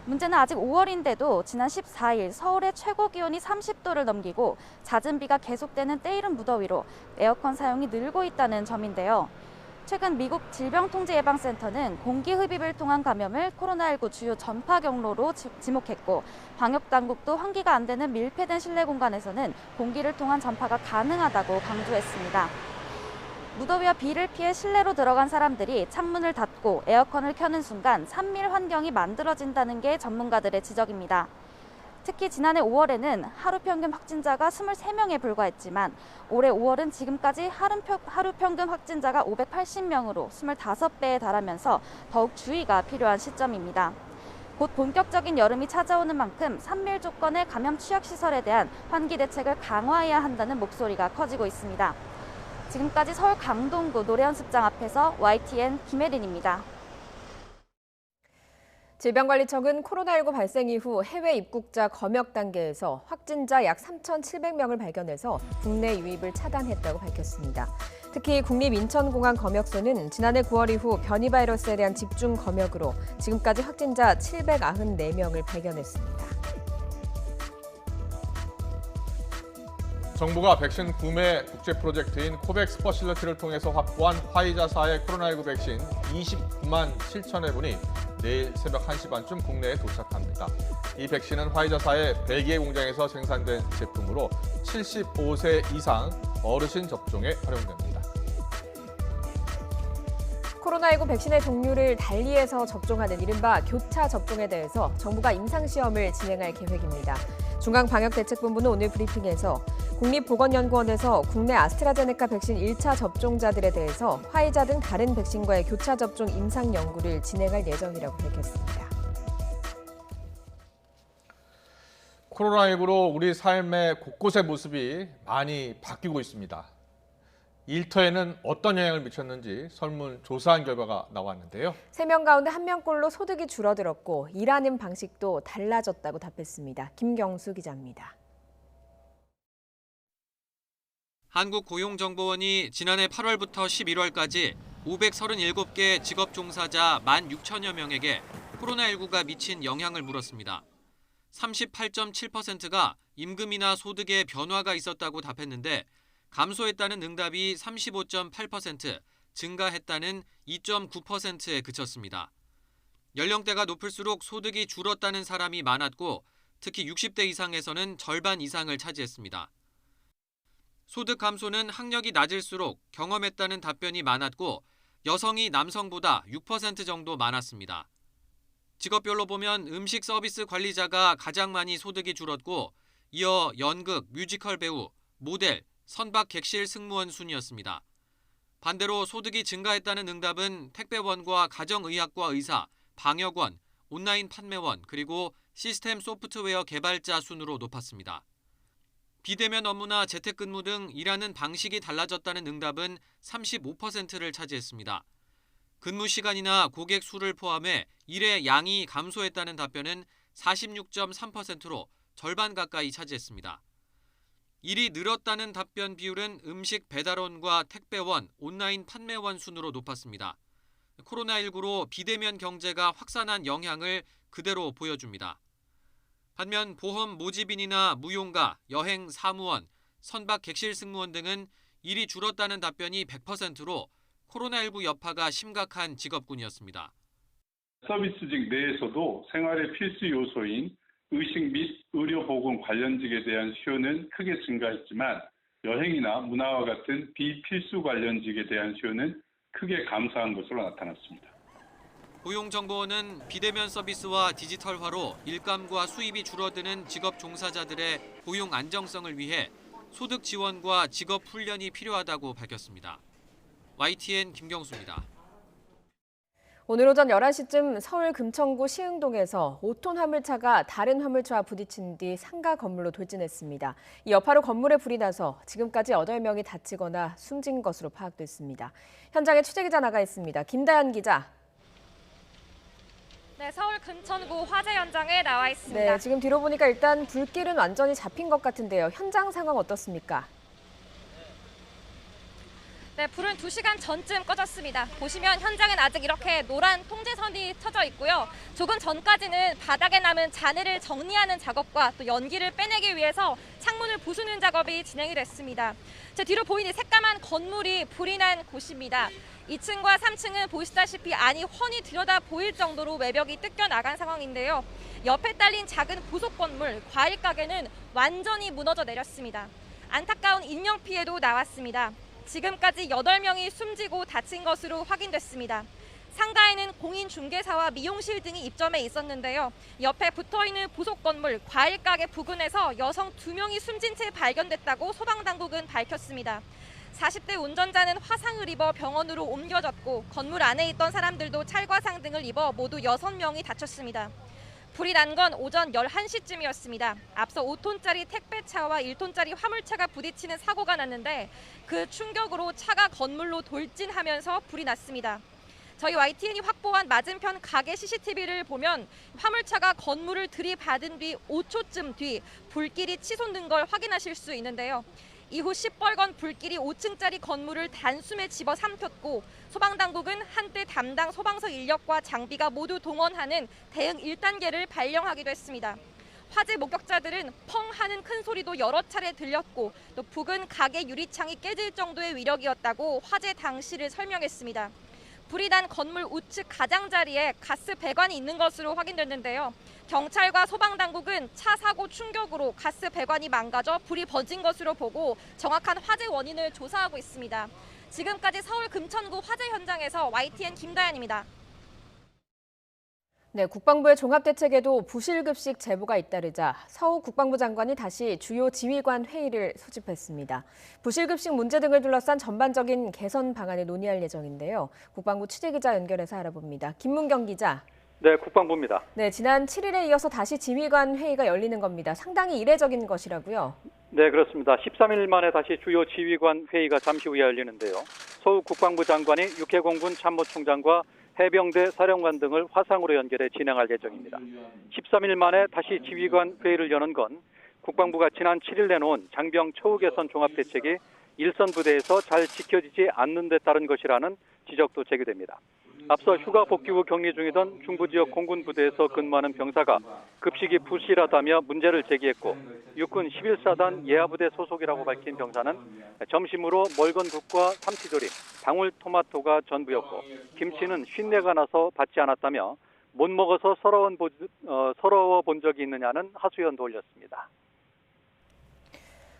문제는 아직 5월인데도 지난 14일 서울의 최고 기온이 30도를 넘기고 잦은 비가 계속되는 때이른 무더위로 에어컨 사용이 늘고 있다는 점인데요. 최근 미국 질병통제예방센터는 공기 흡입을 통한 감염을 코로나19 주요 전파 경로로 지목했고 방역당국도 환기가 안 되는 밀폐된 실내 공간에서는 공기를 통한 전파가 가능하다고 강조했습니다. 무더위와 비를 피해 실내로 들어간 사람들이 창문을 닫고 에어컨을 켜는 순간 산밀 환경이 만들어진다는 게 전문가들의 지적입니다. 특히 지난해 5월에는 하루 평균 확진자가 23명에 불과했지만 올해 5월은 지금까지 하루 평균 확진자가 580명으로 25배에 달하면서 더욱 주의가 필요한 시점입니다. 곧 본격적인 여름이 찾아오는 만큼 산밀 조건의 감염 취약 시설에 대한 환기 대책을 강화해야 한다는 목소리가 커지고 있습니다. 지금까지 서울 강동구 노래연습장 앞에서 YTN 김혜린입니다. 질병관리청은 코로나19 발생 이후 해외 입국자 검역 단계에서 확진자 약 3,700명을 발견해서 국내 유입을 차단했다고 밝혔습니다. 특히 국립인천공항 검역소는 지난해 9월 이후 변이 바이러스에 대한 집중 검역으로 지금까지 확진자 794명을 발견했습니다. 정부가 백신 구매 국제 프로젝트인 코백스 퍼실리티를 통해서 확보한 화이자사의 코로나19 백신 29만 7천여 분이 내일 새벽 1시 반쯤 국내에 도착합니다. 이 백신은 화이자사의 벨기에 공장에서 생산된 제품으로 75세 이상 어르신 접종에 활용됩니다. 코로나19 백신의 종류를 달리해서 접종하는 이른바 교차 접종에 대해서 정부가 임상시험을 진행할 계획입니다. 중앙방역대책본부는 오늘 브리핑에서 국립보건연구원에서 국내 아스트라제네카 백신 1차 접종자들에 대해서 화이자 등 다른 백신과의 교차 접종 임상 연구를 진행할 예정이라고 밝혔습니다. 코로나19로 우리 삶의 곳곳의 모습이 많이 바뀌고 있습니다. 일터에는 어떤 영향을 미쳤는지 설문조사한 결과가 나왔는데요. 3명 가운데 1명꼴로 소득이 줄어들었고 일하는 방식도 달라졌다고 답했습니다. 김경수 기자입니다. 한국고용정보원이 지난해 8월부터 11월까지 537개 직업 종사자 16,000여 명에게 코로나19가 미친 영향을 물었습니다. 38.7%가 임금이나 소득에 변화가 있었다고 답했는데 감소했다는 응답이 35.8%, 증가했다는 2.9%에 그쳤습니다. 연령대가 높을수록 소득이 줄었다는 사람이 많았고 특히 60대 이상에서는 절반 이상을 차지했습니다. 소득 감소는 학력이 낮을수록 경험했다는 답변이 많았고 여성이 남성보다 6% 정도 많았습니다. 직업별로 보면 음식 서비스 관리자가 가장 많이 소득이 줄었고 이어 연극, 뮤지컬 배우, 모델, 선박 객실 승무원 순이었습니다. 반대로 소득이 증가했다는 응답은 택배원과 가정의학과 의사, 방역원, 온라인 판매원, 그리고 시스템 소프트웨어 개발자 순으로 높았습니다. 비대면 업무나 재택근무 등 일하는 방식이 달라졌다는 응답은 35%를 차지했습니다. 근무 시간이나 고객 수를 포함해 일의 양이 감소했다는 답변은 46.3%로 절반 가까이 차지했습니다. 일이 늘었다는 답변 비율은 음식 배달원과 택배원, 온라인 판매원 순으로 높았습니다. 코로나19로 비대면 경제가 확산한 영향을 그대로 보여줍니다. 반면 보험 모집인이나 무용가, 여행 사무원, 선박 객실 승무원 등은 일이 줄었다는 답변이 100%로 코로나19 여파가 심각한 직업군이었습니다. 서비스직 내에서도 생활의 필수 요소인 의식 및 의료보건 관련직에 대한 수요는 크게 증가했지만 여행이나 문화와 같은 비필수 관련직에 대한 수요는 크게 감소한 것으로 나타났습니다. 고용정보원은 비대면 서비스와 디지털화로 일감과 수입이 줄어드는 직업 종사자들의 고용 안정성을 위해 소득 지원과 직업 훈련이 필요하다고 밝혔습니다. YTN 김경수입니다. 오늘 오전 11시쯤 서울 금천구 시흥동에서 5톤 화물차가 다른 화물차와 부딪힌 뒤 상가 건물로 돌진했습니다. 이 여파로 건물에 불이 나서 지금까지 8명이 다치거나 숨진 것으로 파악됐습니다. 현장에 취재기자 나가 있습니다. 김다연 기자. 네, 서울 금천구 화재 현장에 나와 있습니다. 네, 지금 뒤로 보니까 일단 불길은 완전히 잡힌 것 같은데요. 현장 상황 어떻습니까? 네, 불은 2시간 전쯤 꺼졌습니다. 보시면 현장엔 아직 이렇게 노란 통제선이 쳐져 있고요. 조금 전까지는 바닥에 남은 잔해를 정리하는 작업과 또 연기를 빼내기 위해서 창문을 부수는 작업이 진행이 됐습니다. 제 뒤로 보이는 새까만 건물이 불이 난 곳입니다. 2층과 3층은 보시다시피 안이 훤히 들여다 보일 정도로 외벽이 뜯겨 나간 상황인데요. 옆에 딸린 작은 부속 건물, 과일 가게는 완전히 무너져 내렸습니다. 안타까운 인명 피해도 나왔습니다. 지금까지 8명이 숨지고 다친 것으로 확인됐습니다. 상가에는 공인중개사와 미용실 등이 입점해 있었는데요. 옆에 붙어있는 부속 건물, 과일 가게 부근에서 여성 2명이 숨진 채 발견됐다고 소방당국은 밝혔습니다. 40대 운전자는 화상을 입어 병원으로 옮겨졌고 건물 안에 있던 사람들도 찰과상 등을 입어 모두 6명이 다쳤습니다. 불이 난 건 오전 11시쯤이었습니다. 앞서 5톤짜리 택배차와 1톤짜리 화물차가 부딪히는 사고가 났는데 그 충격으로 차가 건물로 돌진하면서 불이 났습니다. 저희 YTN이 확보한 맞은편 가게 CCTV를 보면 화물차가 건물을 들이받은 뒤 5초쯤 뒤 불길이 치솟는 걸 확인하실 수 있는데요. 이후 시뻘건 불길이 5층짜리 건물을 단숨에 집어삼켰고 소방당국은 한때 담당 소방서 인력과 장비가 모두 동원하는 대응 1단계를 발령하기도 했습니다. 화재 목격자들은 펑 하는 큰 소리도 여러 차례 들렸고 또 부근 가게 유리창이 깨질 정도의 위력이었다고 화재 당시를 설명했습니다. 불이 난 건물 우측 가장자리에 가스 배관이 있는 것으로 확인됐는데요. 경찰과 소방당국은 차 사고 충격으로 가스 배관이 망가져 불이 번진 것으로 보고 정확한 화재 원인을 조사하고 있습니다. 지금까지 서울 금천구 화재 현장에서 YTN 김다연입니다. 네, 국방부의 종합대책에도 부실급식 제보가 잇따르자 서욱 국방부 장관이 다시 주요 지휘관 회의를 소집했습니다. 부실급식 문제 등을 둘러싼 전반적인 개선 방안을 논의할 예정인데요. 국방부 취재기자 연결해서 알아봅니다. 김문경 기자. 네, 국방부입니다. 네, 지난 7일에 이어서 다시 지휘관 회의가 열리는 겁니다. 상당히 이례적인 것이라고요. 네, 그렇습니다. 13일 만에 다시 주요 지휘관 회의가 잠시 후에 열리는데요. 서욱 국방부 장관이 육해공군 참모총장과 해병대 사령관 등을 화상으로 연결해 진행할 예정입니다. 13일 만에 다시 지휘관 회의를 여는 건 국방부가 지난 7일 내놓은 장병 처우 개선 종합대책이 일선 부대에서 잘 지켜지지 않는 데 따른 것이라는 지적도 제기됩니다. 앞서 휴가 복귀 후 격리 중이던 중부지역 공군 부대에서 근무하는 병사가 급식이 부실하다며 문제를 제기했고 육군 11사단 예하부대 소속이라고 밝힌 병사는 점심으로 멀건국과 삼치조림, 방울토마토가 전부였고 김치는 쉰내가 나서 받지 않았다며 못 먹어서 서러워 본 적이 있느냐는 하소연도 올렸습니다.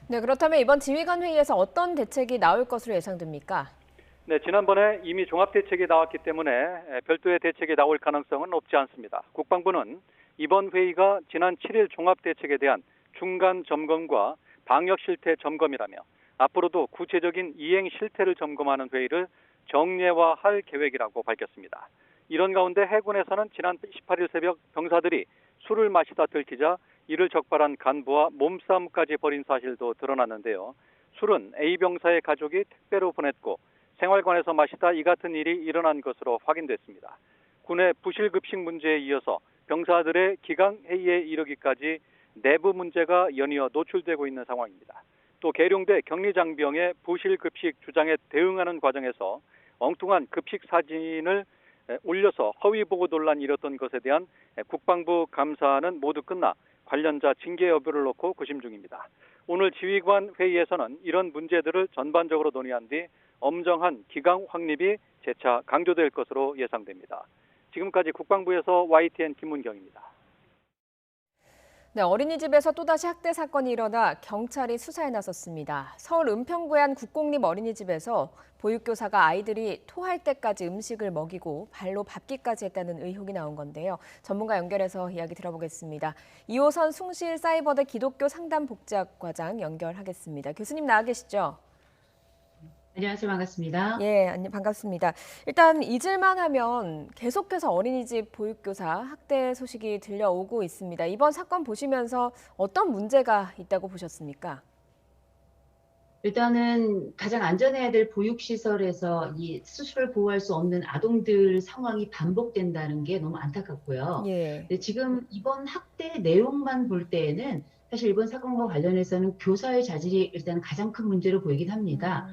네, 그렇다면 이번 지휘관 회의에서 어떤 대책이 나올 것으로 예상됩니까? 네, 지난번에 이미 종합대책이 나왔기 때문에 별도의 대책이 나올 가능성은 높지 않습니다. 국방부는 이번 회의가 지난 7일 종합대책에 대한 중간 점검과 방역 실태 점검이라며 앞으로도 구체적인 이행 실태를 점검하는 회의를 정례화할 계획이라고 밝혔습니다. 이런 가운데 해군에서는 지난 18일 새벽 병사들이 술을 마시다 들키자 이를 적발한 간부와 몸싸움까지 벌인 사실도 드러났는데요. 술은 A 병사의 가족이 택배로 보냈고 생활관에서 마시다 이 같은 일이 일어난 것으로 확인됐습니다. 군의 부실급식 문제에 이어서 병사들의 기강회의에 이르기까지 내부 문제가 연이어 노출되고 있는 상황입니다. 또 계룡대 격리장병의 부실급식 주장에 대응하는 과정에서 엉뚱한 급식 사진을 올려서 허위 보고 논란이 일었던 것에 대한 국방부 감사는 모두 끝나 관련자 징계 여부를 놓고 고심 중입니다. 오늘 지휘관 회의에서는 이런 문제들을 전반적으로 논의한 뒤 엄정한 기강 확립이 재차 강조될 것으로 예상됩니다. 지금까지 국방부에서 YTN 김문경입니다. 네, 어린이집에서 또다시 학대 사건이 일어나 경찰이 수사에 나섰습니다. 서울 은평구의 한 국공립 어린이집에서 보육교사가 아이들이 토할 때까지 음식을 먹이고 발로 밟기까지 했다는 의혹이 나온 건데요. 전문가 연결해서 이야기 들어보겠습니다. 이호선 숭실사이버대 기독교 상담복지학 과장 연결하겠습니다. 교수님 나와 계시죠? 안녕하세요. 반갑습니다. 예, 반갑습니다. 일단 잊을만 하면 계속해서 어린이집 보육교사 학대 소식이 들려오고 있습니다. 이번 사건 보시면서 어떤 문제가 있다고 보셨습니까? 일단은 가장 안전해야 될 보육시설에서 이 스스로를 보호할 수 없는 아동들 상황이 반복된다는 게 너무 안타깝고요. 예. 근데 지금 이번 학대 내용만 볼 때에는 사실 이번 사건과 관련해서는 교사의 자질이 일단 가장 큰 문제로 보이긴 합니다.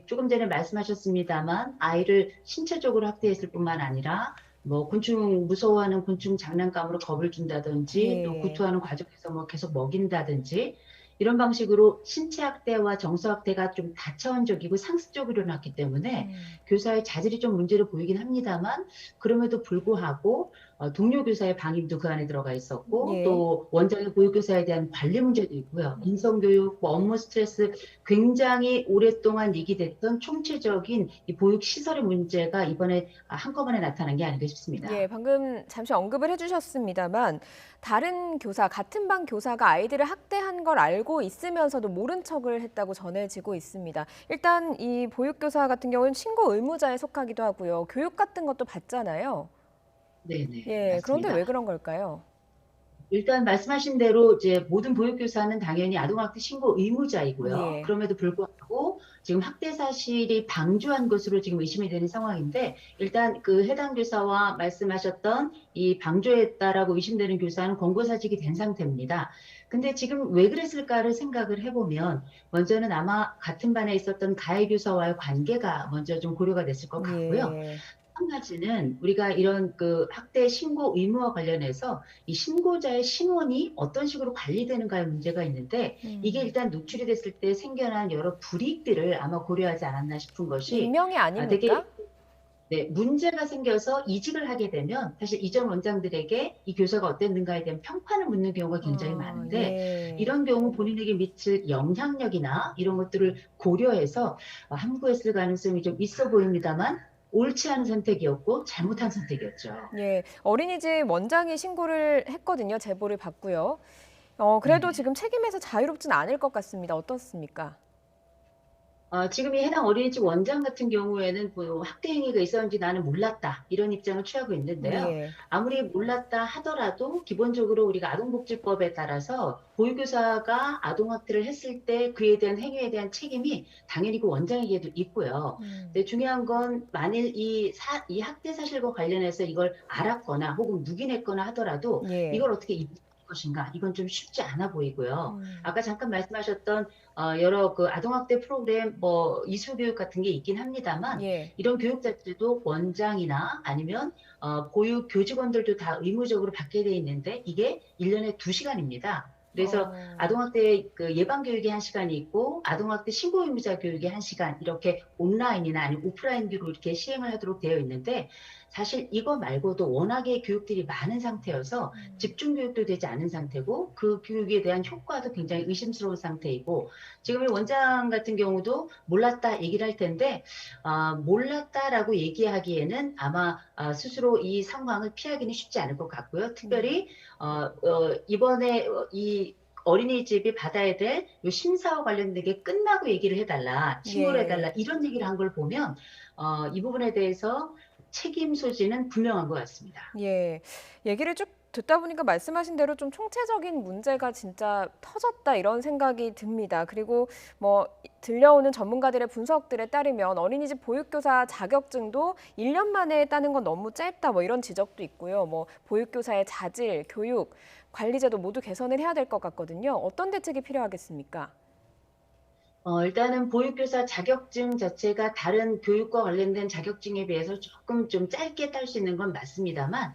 조금 전에 말씀하셨습니다만 아이를 신체적으로 학대했을 뿐만 아니라 뭐 곤충 무서워하는 곤충 장난감으로 겁을 준다든지 또 구토하는 과정에서 뭐 계속 먹인다든지 이런 방식으로 신체 학대와 정서 학대가 좀 다차원적이고 상습적으로 일어났기 때문에 교사의 자질이 좀 문제로 보이긴 합니다만 그럼에도 불구하고 동료 교사의 방임도 그 안에 들어가 있었고 또 원장의 보육교사에 대한 관리 문제도 있고요. 인성교육, 업무 스트레스 굉장히 오랫동안 얘기됐던 총체적인 이 보육시설의 문제가 이번에 한꺼번에 나타난 게 아닌가 싶습니다. 예, 방금 잠시 언급을 해주셨습니다만 다른 교사, 같은 반 교사가 아이들을 학대한 걸 알고 있으면서도 모른 척을 했다고 전해지고 있습니다. 일단 이 보육교사 같은 경우는 친고 의무자에 속하기도 하고요. 교육 같은 것도 받잖아요. 네네. 예, 맞습니다. 그런데 왜 그런 걸까요? 일단 말씀하신 대로 이제 모든 보육교사는 당연히 아동학대 신고 의무자이고요. 예. 그럼에도 불구하고 지금 학대 사실이 방조한 것으로 지금 의심이 되는 상황인데 일단 그 해당 교사와 말씀하셨던 이 방조했다라고 의심되는 교사는 권고사직이 된 상태입니다. 근데 지금 왜 그랬을까를 생각을 해보면 먼저는 아마 같은 반에 있었던 가해 교사와의 관계가 먼저 좀 고려가 됐을 것 같고요. 한 가지는 우리가 이런 그 학대 신고 의무와 관련해서 이 신고자의 신원이 어떤 식으로 관리되는가에 문제가 있는데 이게 일단 노출이 됐을 때 생겨난 여러 불이익들을 아마 고려하지 않았나 싶은 것이 익명이 되게 아닙니까? 네, 문제가 생겨서 이직을 하게 되면 사실 이전 원장들에게 이 교사가 어땠는가에 대한 평판을 묻는 경우가 굉장히 많은데 예. 이런 경우 본인에게 미칠 영향력이나 이런 것들을 고려해서 함구했을 가능성이 좀 있어 보입니다만 옳지 않은 선택이었고 잘못한 선택이었죠. 예, 어린이집 원장이 신고를 했거든요. 제보를 받고요. 그래도 지금 책임에서 자유롭지는 않을 것 같습니다. 어떻습니까? 지금 이 해당 어린이집 원장 같은 경우에는 뭐 학대 행위가 있었는지 나는 몰랐다 이런 입장을 취하고 있는데요. 예. 아무리 몰랐다 하더라도 기본적으로 우리가 아동복지법에 따라서 보육교사가 아동학대를 했을 때 그에 대한 행위에 대한 책임이 당연히 그 원장에게도 있고요. 근데 중요한 건 만일 이 학대 사실과 관련해서 이걸 알았거나 혹은 묵인했거나 하더라도 예. 이걸 어떻게 입증할 것인가 이건 좀 쉽지 않아 보이고요. 아까 잠깐 말씀하셨던 여러 그 아동학대 프로그램 뭐 이수교육 같은 게 있긴 합니다만 예. 이런 교육 자체도 원장이나 아니면 보육 교직원들도 다 의무적으로 받게 돼 있는데 이게 1년에 2시간입니다. 그래서 아동학대 그 예방 교육이 1시간이 있고 아동학대 신고 의무자 교육이 1시간 이렇게 온라인이나 아니면 오프라인으로 이렇게 시행을 하도록 되어 있는데 사실 이거 말고도 워낙에 교육들이 많은 상태여서 집중 교육도 되지 않은 상태고 그 교육에 대한 효과도 굉장히 의심스러운 상태이고 지금 이 원장 같은 경우도 몰랐다 얘기를 할 텐데 몰랐다라고 얘기하기에는 아마 스스로 이 상황을 피하기는 쉽지 않을 것 같고요. 특별히 이번에 이 어린이집이 받아야 될 요 심사와 관련된 게 끝나고 얘기를 해달라, 신고를 예. 해달라 이런 얘기를 한 걸 보면 이 부분에 대해서 책임 소지는 분명한 것 같습니다. 예, 얘기를 쭉 듣다 보니까 말씀하신 대로 좀 총체적인 문제가 진짜 터졌다 이런 생각이 듭니다. 그리고 뭐 들려오는 전문가들의 분석들에 따르면 어린이집 보육교사 자격증도 1년 만에 따는 건 너무 짧다 뭐 이런 지적도 있고요. 뭐 보육교사의 자질, 교육, 관리제도 모두 개선을 해야 될 것 같거든요. 어떤 대책이 필요하겠습니까? 일단은 보육교사 자격증 자체가 다른 교육과 관련된 자격증에 비해서 조금 좀 짧게 딸 수 있는 건 맞습니다만,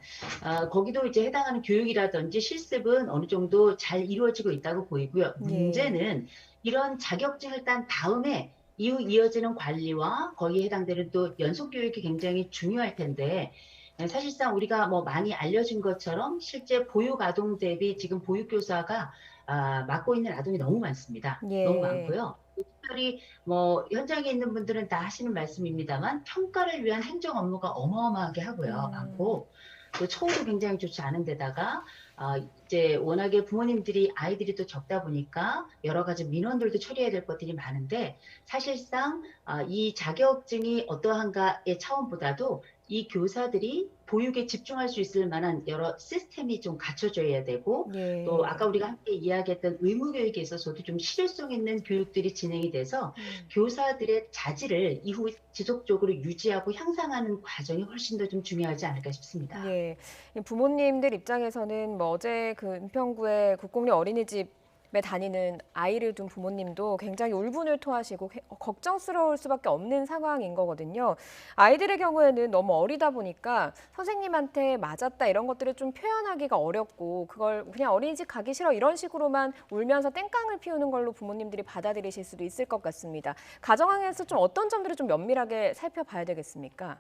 거기도 이제 해당하는 교육이라든지 실습은 어느 정도 잘 이루어지고 있다고 보이고요. 문제는 이런 자격증을 딴 다음에 이후 이어지는 관리와 거기에 해당되는 또 연속 교육이 굉장히 중요할 텐데, 사실상 우리가 뭐 많이 알려진 것처럼 실제 보육 아동 대비 지금 보육교사가 맡고 있는 아동이 너무 많습니다. 너무 많고요. 특별히 뭐 현장에 있는 분들은 다 하시는 말씀입니다만 평가를 위한 행정 업무가 어마어마하게 하고요. 많고 또 처우도 굉장히 좋지 않은 데다가 이제 워낙에 부모님들이 아이들이 또 적다 보니까 여러 가지 민원들도 처리해야 될 것들이 많은데 사실상 이 자격증이 어떠한가의 차원보다도 이 교사들이 보육에 집중할 수 있을 만한 여러 시스템이 좀 갖춰져야 되고 또 아까 우리가 함께 이야기했던 의무교육에 있어서도 좀 실효성 있는 교육들이 진행이 돼서 교사들의 자질을 이후 지속적으로 유지하고 향상하는 과정이 훨씬 더 좀 중요하지 않을까 싶습니다. 예, 부모님들 입장에서는 뭐 어제 그 은평구의 국공립 어린이집에 다니는 아이를 둔 부모님도 굉장히 울분을 토하시고 걱정스러울 수밖에 없는 상황인 거거든요. 아이들의 경우에는 너무 어리다 보니까 선생님한테 맞았다 이런 것들을 좀 표현하기가 어렵고 그걸 그냥 어린이집 가기 싫어 이런 식으로만 울면서 땡깡을 피우는 걸로 부모님들이 받아들이실 수도 있을 것 같습니다. 가정에서 좀 어떤 점들을 좀 면밀하게 살펴봐야 되겠습니까?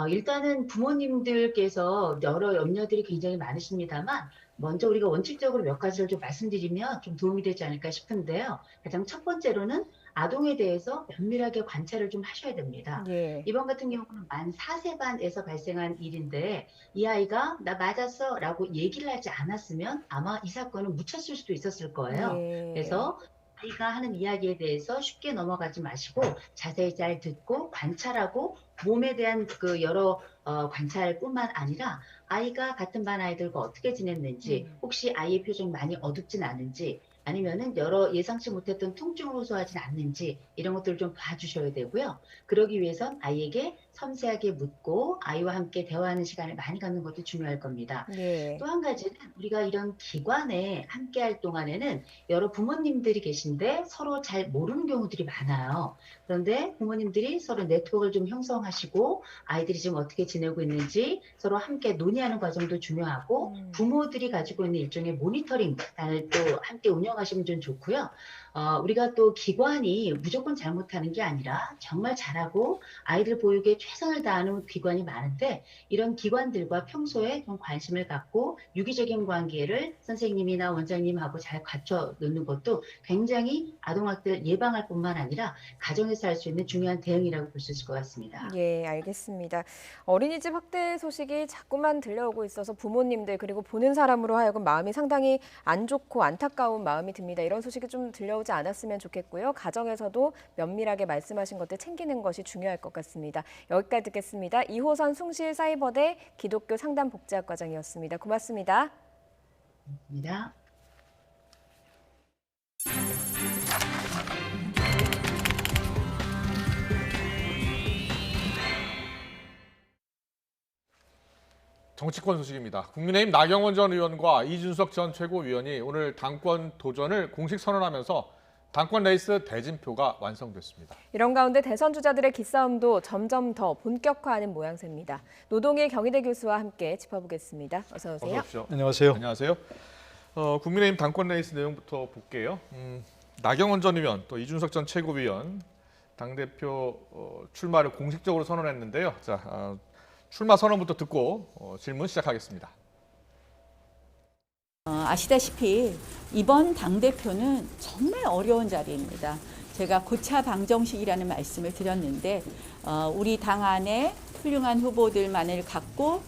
일단은 부모님들께서 여러 염려들이 굉장히 많으십니다만 먼저 우리가 원칙적으로 몇 가지를 좀 말씀드리면 좀 도움이 되지 않을까 싶은데요. 가장 첫 번째로는 아동에 대해서 면밀하게 관찰을 좀 하셔야 됩니다. 이번 같은 경우는 만 4세반에서 발생한 일인데 이 아이가 나 맞았어 라고 얘기를 하지 않았으면 아마 이 사건은 묻혔을 수도 있었을 거예요. 그래서 아이가 하는 이야기에 대해서 쉽게 넘어가지 마시고 자세히 잘 듣고 관찰하고 몸에 대한 그 여러 관찰뿐만 아니라 아이가 같은 반 아이들과 어떻게 지냈는지 혹시 아이의 표정이 많이 어둡진 않은지 아니면은 여러 예상치 못했던 통증을 호소하진 않는지 이런 것들을 좀 봐주셔야 되고요. 그러기 위해선 아이에게 섬세하게 묻고 아이와 함께 대화하는 시간을 많이 갖는 것도 중요할 겁니다. 네. 또 한 가지는 우리가 이런 기관에 함께 할 동안에는 여러 부모님들이 계신데 서로 잘 모르는 경우들이 많아요. 그런데 부모님들이 서로 네트워크를 좀 형성하시고 아이들이 지금 어떻게 지내고 있는지 서로 함께 논의하는 과정도 중요하고 부모들이 가지고 있는 일종의 모니터링단을 또 함께 운영하시면 좀 좋고요. 우리가 또 기관이 무조건 잘못하는 게 아니라 정말 잘하고 아이들 보육에 최선을 다하는 기관이 많은데 이런 기관들과 평소에 좀 관심을 갖고 유기적인 관계를 선생님이나 원장님하고 잘 갖춰 놓는 것도 굉장히 아동학대를 예방할 뿐만 아니라 가정에서 할 수 있는 중요한 대응이라고 볼 수 있을 것 같습니다. 예, 알겠습니다. 어린이집 학대 소식이 자꾸만 들려오고 있어서 부모님들 그리고 보는 사람으로 하여금 마음이 상당히 안 좋고 안타까운 마음이 듭니다. 이런 소식이 좀 들려오지 않았으면 좋겠고요. 가정에서도 면밀하게 말씀하신 것들 챙기는 것이 중요할 것 같습니다. 여기까지 듣겠습니다. 이호선 숭실사이버대 기독교 상담복지학과장이었습니다. 고맙습니다. 입니다. 정치권 소식입니다. 국민의힘 나경원 전 의원과 이준석 전 최고위원이 오늘 당권 도전을 공식 선언하면서 당권 레이스 대진표가 완성됐습니다. 이런 가운데 대선 주자들의 기싸움도 점점 더 본격화하는 모양새입니다. 노동일 경희대 교수와 함께 짚어보겠습니다. 어서 오세요. 어서 오십시오. 안녕하세요. 안녕하세요. 국민의힘 당권 레이스 내용부터 볼게요. 나경원 전 의원 또 이준석 전 최고위원 당대표 출마를 공식적으로 선언했는데요. 자, 출마 선언부터 듣고 질문 시작하겠습니다. 아시다시피 이번 당대표는 정말 어려운 자리입니다. 제가 고차 방정식이라는 말씀을 드렸는데 우리 당 안에 훌륭한 후보들만을 갖고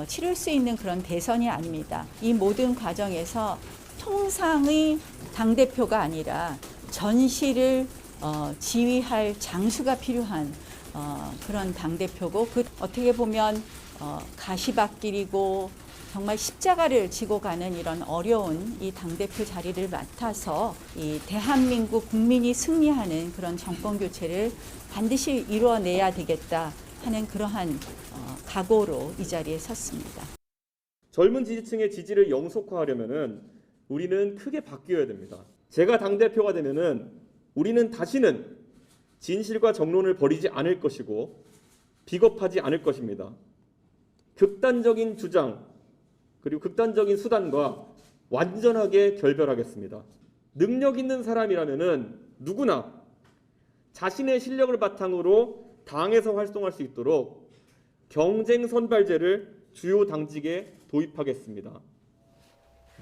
치를 수 있는 그런 대선이 아닙니다. 이 모든 과정에서 통상의 당대표가 아니라 전시를 지휘할 장수가 필요한 그런 당대표고 어떻게 보면 가시밭길이고 정말 십자가를 지고 가는 이런 어려운 이 당대표 자리를 맡아서 이 대한민국 국민이 승리하는 그런 정권 교체를 반드시 이루어내야 되겠다 하는 그러한 각오로 이 자리에 섰습니다. 젊은 지지층의 지지를 영속화하려면은 우리는 크게 바뀌어야 됩니다. 제가 당대표가 되면은 우리는 다시는 진실과 정론을 버리지 않을 것이고 비겁하지 않을 것입니다. 극단적인 주장 그리고 극단적인 수단과 완전하게 결별하겠습니다. 능력 있는 사람이라면은 누구나 자신의 실력을 바탕으로 당에서 활동할 수 있도록 경쟁 선발제를 주요 당직에 도입하겠습니다.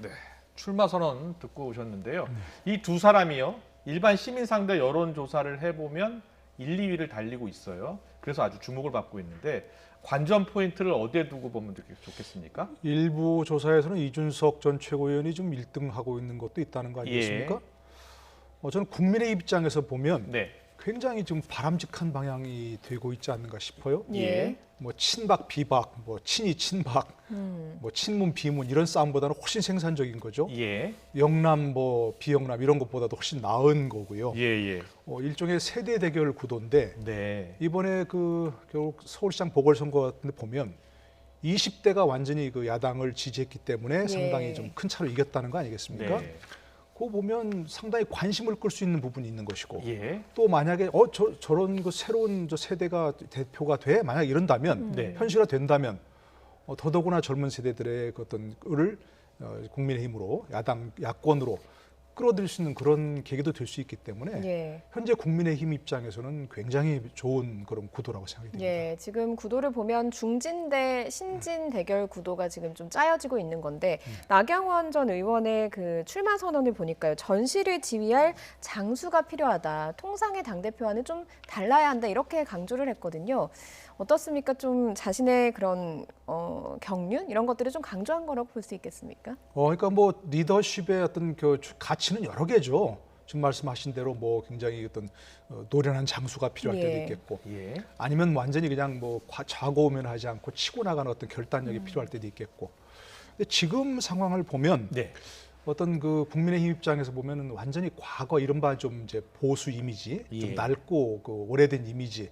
네, 출마 선언 듣고 오셨는데요. 이 두 사람이요. 일반 시민 상대 여론조사를 해보면 1, 2위를 달리고 있어요. 그래서 아주 주목을 받고 있는데 관전 포인트를 어디에 두고 보면 좋겠습니까? 일부 조사에서는 이준석 전 최고위원이 좀 1등하고 있는 것도 있다는 거 아니겠습니까? 저는 국민의 입장에서 보면 굉장히 좀 바람직한 방향이 되고 있지 않는가 싶어요. 뭐 친박 비박, 뭐 친이 친박, 뭐 친문 비문 이런 싸움보다는 훨씬 생산적인 거죠. 영남 뭐 비영남 이런 것보다도 훨씬 나은 거고요. 일종의 세대 대결 구도인데 이번에 결국 서울시장 보궐선거 같은 데 보면 20대가 완전히 그 야당을 지지했기 때문에 상당히 좀 큰 차로 이겼다는 거 아니겠습니까? 그거 보면 상당히 관심을 끌 수 있는 부분이 있는 것이고 또 만약에 저런 그 새로운 세대가 대표가 돼 만약 이런다면 현실화 된다면 더더구나 젊은 세대들의 그 어떤 을을 국민의힘으로 야권으로 끌어들일 수 있는 그런 계기도 될 수 있기 때문에 현재 국민의힘 입장에서는 굉장히 좋은 그런 구도라고 생각이 됩니다. 지금 구도를 보면 중진 대 신진 대결 구도가 지금 좀 짜여지고 있는 건데 나경원 전 의원의 그 출마 선언을 보니까요. 전시를 지휘할 장수가 필요하다. 통상의 당대표와는 좀 달라야 한다. 이렇게 강조를 했거든요. 어떻습니까? 좀 자신의 그런 경륜 이런 것들을 좀 강조한 거라고 볼 수 있겠습니까? 그러니까 뭐 리더십의 어떤 그 가치는 여러 개죠. 지금 말씀하신 대로 뭐 굉장히 어떤 노련한 장수가 필요할 때도 있겠고, 아니면 완전히 그냥 뭐 좌고우면하지 않고 치고 나가는 어떤 결단력이 필요할 때도 있겠고. 근데 지금 상황을 보면 어떤 그 국민의힘 입장에서 보면은 완전히 과거 이른바 좀 이제 보수 이미지, 좀 낡고 그 오래된 이미지.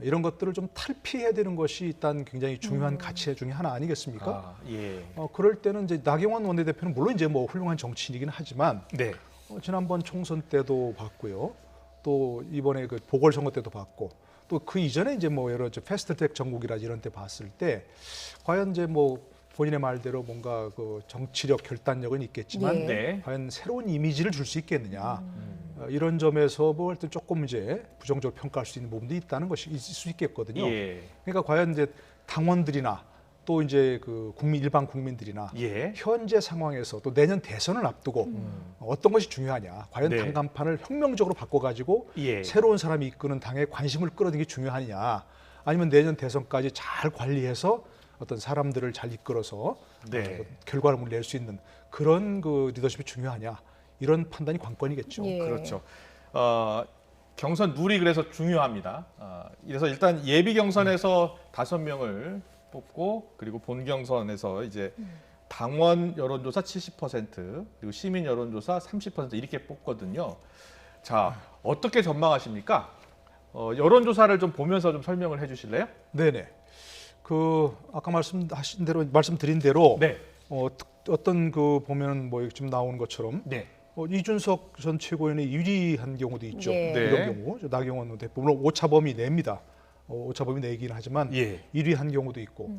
이런 것들을 좀 탈피해야 되는 것이 일단 굉장히 중요한 가치 중에 하나 아니겠습니까? 예. 그럴 때는 이제 나경원 원내대표는 물론 이제 뭐 훌륭한 정치인이긴 하지만 네. 지난번 총선 때도 봤고요. 또 이번에 그 보궐선거 때도 봤고 또 그 이전에 이제 뭐 여러 패스트트랙 전국이라든지 이런 때 봤을 때 과연 이제 뭐 본인의 말대로 뭔가 그 정치력 결단력은 있겠지만 예. 네. 과연 새로운 이미지를 줄 수 있겠느냐 이런 점에서 뭐 할 때 조금 이제 부정적으로 평가할 수 있는 부분도 있다는 것이 있을 수 있겠거든요. 예. 그러니까 과연 이제 당원들이나 또 이제 그 일반 국민들이나 예. 현재 상황에서 또 내년 대선을 앞두고 어떤 것이 중요하냐, 과연 네. 당 간판을 혁명적으로 바꿔가지고 예. 새로운 사람이 이끄는 당에 관심을 끌어들이는 게 중요하냐, 아니면 내년 대선까지 잘 관리해서 어떤 사람들을 잘 이끌어서 네. 결과물을 낼 수 있는 그런 그 리더십이 중요하냐, 이런 판단이 관건이겠죠. 예. 그렇죠. 경선 룰이 그래서 중요합니다. 그래서 일단 예비 경선에서 5명을 뽑고 그리고 본 경선에서 이제 당원 여론조사 70% 그리고 시민 여론조사 30% 이렇게 뽑거든요. 자, 어떻게 전망하십니까? 여론조사를 좀 보면서 좀 설명을 해주실래요? 네네. 그 아까 말씀드린 대로 네. 어떤 그 보면은 뭐 지금 나오는 것처럼 네. 이준석 전 최고위원이 유리한 경우도 있죠. 네. 이런 경우 나경원 대표 물론 오차범위 냅니다. 오차범위 내기는 하지만 예. 유리한 경우도 있고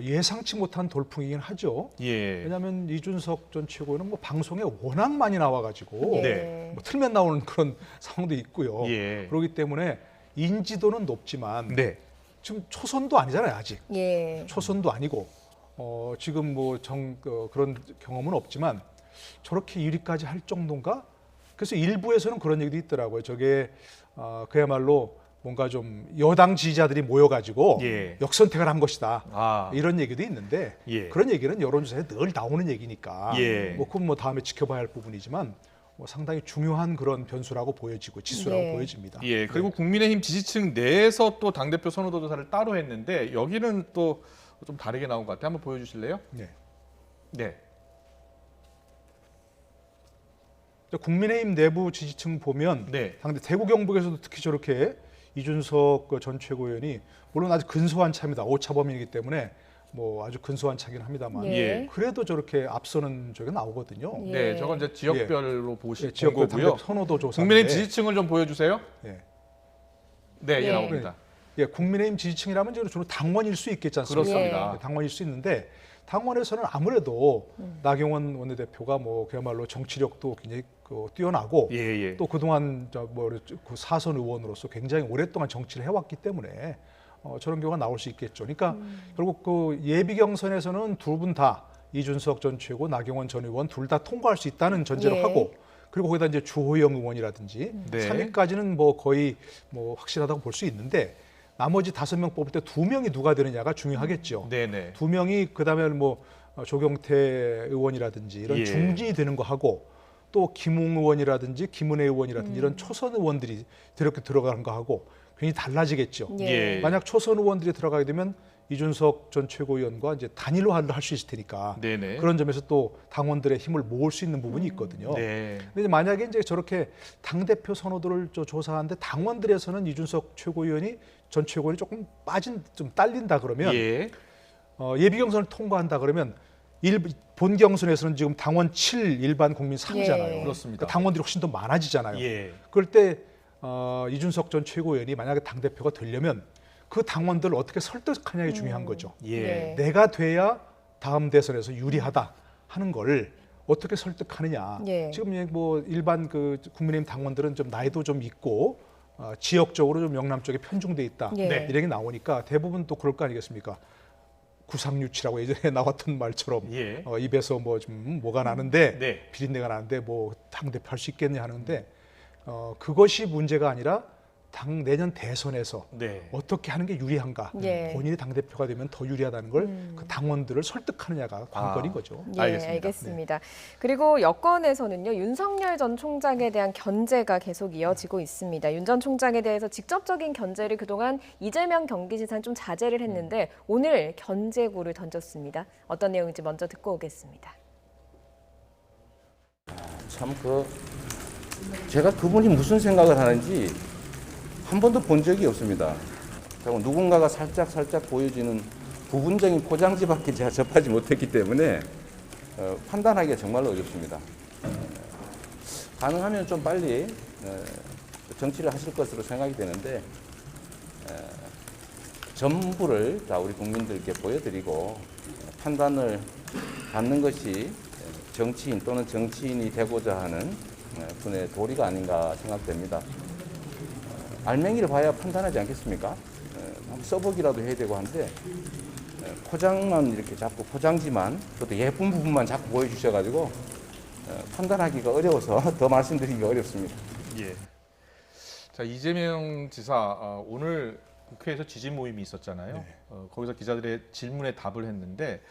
예상치 못한 돌풍이긴 하죠. 예. 왜냐하면 이준석 전 최고위원은 뭐 방송에 워낙 많이 나와가지고 네. 뭐 틀면 나오는 그런 상황도 있고요. 예. 그렇기 때문에 인지도는 높지만 네. 지금 초선도 아니잖아요, 아직. 예. 초선도 아니고 지금 뭐 그런 경험은 없지만 저렇게 유리까지 할 정도인가? 그래서 일부에서는 그런 얘기도 있더라고요. 저게 그야말로 뭔가 좀 여당 지지자들이 모여가지고 예. 역선택을 한 것이다. 이런 얘기도 있는데 예. 그런 얘기는 여론조사에 늘 나오는 얘기니까 예. 뭐 그건 뭐 다음에 지켜봐야 할 부분이지만 뭐 상당히 중요한 그런 변수라고 보여지고 지수라고 네. 보여집니다. 예, 그리고 국민의힘 지지층 내에서 또 당대표 선호도 조사를 따로 했는데 여기는 또 좀 다르게 나온 것 같아요. 한번 보여주실래요? 네. 네. 국민의힘 내부 지지층 보면 네. 당대 대구 경북에서도 특히 저렇게 이준석 전 최고위원이 물론 아주 근소한 차입니다. 오차범위이기 때문에 뭐 아주 근소한 차긴 합니다만 예. 그래도 저렇게 앞서는 적이 나오거든요. 예. 네, 저건 이제 지역별로 보신 지역별 거고요. 당대표 선호도 조사. 국민의힘 지지층을 좀 보여주세요. 예. 네, 예. 예, 나옵니다. 예, 국민의힘 지지층이라면 주로 당원일 수 있겠지 않습니까? 그렇습니다. 예, 당원일 수 있는데 당원에서는 아무래도 나경원 원내대표가 뭐 그야말로 정치력도 굉장히 뛰어나고 예, 예. 또 그동안 그 사선 의원으로서 굉장히 오랫동안 정치를 해왔기 때문에 저런 경우가 나올 수 있겠죠. 그러니까 결국 그 예비 경선에서는 두 분 다 이준석 전 최고, 나경원 전 의원 둘 다 통과할 수 있다는 전제로 예. 하고 그리고 거기다 이제 주호영 의원이라든지 네. 3위까지는 뭐 거의 뭐 확실하다고 볼 수 있는데 나머지 5명 뽑을 때 2명이 누가 되느냐가 중요하겠죠. 네네. 2명이 그다음에 뭐 조경태 의원이라든지 이런 예. 중진이 되는 거 하고 또 김웅 의원이라든지 김은혜 의원이라든지 이런 초선 의원들이 이렇게 들어가는 거 하고 굉장히 달라지겠죠. 예. 만약 초선 의원들이 들어가게 되면 이준석 전 최고위원과 이제 단일화를 할 수 있을 테니까 네네. 그런 점에서 또 당원들의 힘을 모을 수 있는 부분이 있거든요. 네. 근데 이제 만약에 이제 저렇게 당 대표 선호도를 조사하는데 당원들에서는 이준석 최고위원이 전 최고위원이 조금 좀 딸린다 그러면 예. 예비 경선을 통과한다 그러면 본 경선에서는 지금 당원 7, 일반 국민 3이잖아요. 예. 그렇습니다. 당원들이 훨씬 더 많아지잖아요. 예. 그럴 때 이준석 전 최고위원이 만약에 당 대표가 되려면 그 당원들을 어떻게 설득하냐가 중요한 거죠. 예. 네. 내가 돼야 다음 대선에서 유리하다 하는 걸 어떻게 설득하느냐. 예. 지금 뭐 일반 그 국민의힘 당원들은 좀 나이도 좀 있고 지역적으로 좀 영남 쪽에 편중돼 있다. 예. 이런 게 나오니까 대부분 또 그럴 거 아니겠습니까? 구상유치라고 예전에 나왔던 말처럼 예. 입에서 뭐 좀 뭐가 나는데 네. 비린내가 나는데 뭐 당대표 할 수 있겠냐 하는데 그것이 문제가 아니라 내년 대선에서 네. 어떻게 하는 게 유리한가, 예. 본인이 당대표가 되면 더 유리하다는 걸 그 당원들을 설득하느냐가 관건인 거죠. 예, 알겠습니다. 알겠습니다. 그리고 여권에서는요, 윤석열 전 총장에 대한 견제가 계속 이어지고 있습니다. 윤 전 총장에 대해서 직접적인 견제를 그동안 이재명 경기지사는 좀 자제를 했는데 오늘 견제구를 던졌습니다. 어떤 내용인지 먼저 듣고 오겠습니다. 참 제가 그분이 무슨 생각을 하는지 한 번도 본 적이 없습니다. 자꾸 누군가가 살짝 보여지는 부분적인 포장지밖에 제가 접하지 못했기 때문에 판단하기가 정말로 어렵습니다. 가능하면 좀 빨리 정치를 하실 것으로 생각이 되는데 전부를 다 우리 국민들께 보여드리고 판단을 받는 것이 정치인 또는 정치인이 되고자 하는 분의 도리가 아닌가 생각됩니다. 알맹이를 봐야 판단하지 않겠습니까? 한번 써보기라도 해야 되고 한데 포장만 이렇게 자꾸 포장지만 그것도 예쁜 부분만 자꾸 보여주셔가지고 판단하기가 어려워서 더 말씀드리기가 어렵습니다. 예. 자, 이재명 지사 오늘 국회에서 지지 모임이 있었잖아요. 네. 거기서 기자들의 질문에 답을 했는데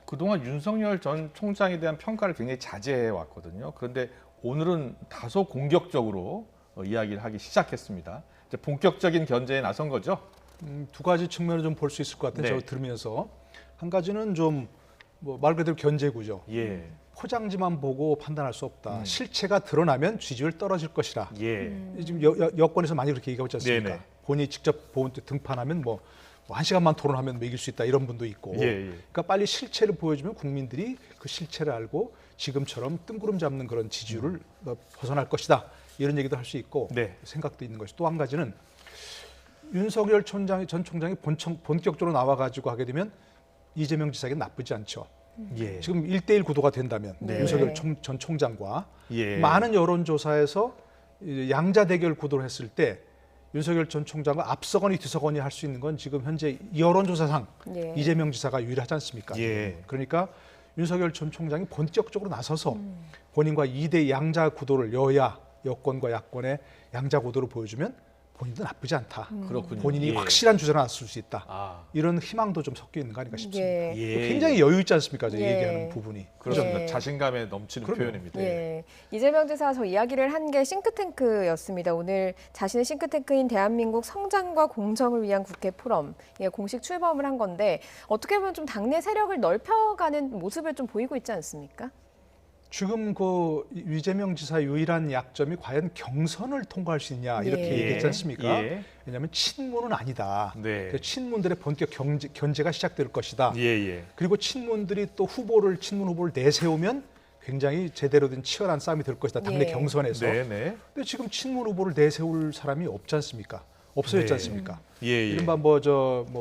그동안 윤석열 전 총장에 대한 평가를 굉장히 자제해 왔거든요. 그런데 오늘은 다소 공격적으로 이야기를 하기 시작했습니다. 이제 본격적인 견제에 나선 거죠. 두 가지 측면을 좀 볼 수 있을 것 같아요. 네. 저 들으면서 좀 뭐 말 그대로 견제구죠. 예. 포장지만 보고 판단할 수 없다. 실체가 드러나면 지지율 떨어질 것이다. 예. 지금 여권에서 많이 그렇게 얘기하고 있지 않습니까? 네네. 본인이 직접 등판하면 뭐 1시간만 토론하면 뭐 이길 수 있다 이런 분도 있고. 예. 그러니까 빨리 실체를 보여주면 국민들이 그 실체를 알고 지금처럼 뜬구름 잡는 그런 지지율을 벗어날 것이다. 이런 얘기도 할 수 있고 네. 생각도 있는 것이 또 한 가지는 윤석열 전 총장이 본격적으로 나와가지고 하게 되면 이재명 지사에게 나쁘지 않죠. 예. 지금 1대1 구도가 된다면 네. 윤석열 전 총장과 예. 많은 여론조사에서 양자 대결 구도를 했을 때 윤석열 전 총장과 앞서거니 뒤서거니 할 수 있는 건 지금 현재 여론조사상 예. 이재명 지사가 유일하지 않습니까? 예. 그러니까 윤석열 전 총장이 본격적으로 나서서 본인과 2대 양자 구도를 여권과 야권의 양자 구도를 보여주면 본인도 나쁘지 않다. 그렇군요. 본인이 예. 확실한 주자를 나설 수 있다. 아. 이런 희망도 좀 섞여 있는 거 아닌가 싶습니다. 예. 굉장히 여유 있지 않습니까? 예. 얘기하는 부분이. 그렇습니다. 예. 자신감에 넘치는 그럼요. 표현입니다. 예. 이재명 지사 저 이야기를 한 게 싱크탱크였습니다. 오늘 자신의 싱크탱크인 대한민국 성장과 공정을 위한 국회 포럼 공식 출범을 한 건데 어떻게 보면 좀 당내 세력을 넓혀가는 모습을 좀 보이고 있지 않습니까? 지금 그 이재명 지사 유일한 약점이 과연 경선을 통과할 수 있냐 이렇게 예. 얘기했지 않습니까? 예. 왜냐하면 친문은 아니다. 네. 그 친문들의 본격 견제가 시작될 것이다. 예. 그리고 친문들이 또 친문 후보를 내세우면 굉장히 제대로 된 치열한 싸움이 될 것이다. 당내 예. 경선에서. 네. 근데 지금 친문 후보를 내세울 사람이 없지 않습니까? 없어졌지 네. 않습니까? 예. 이른바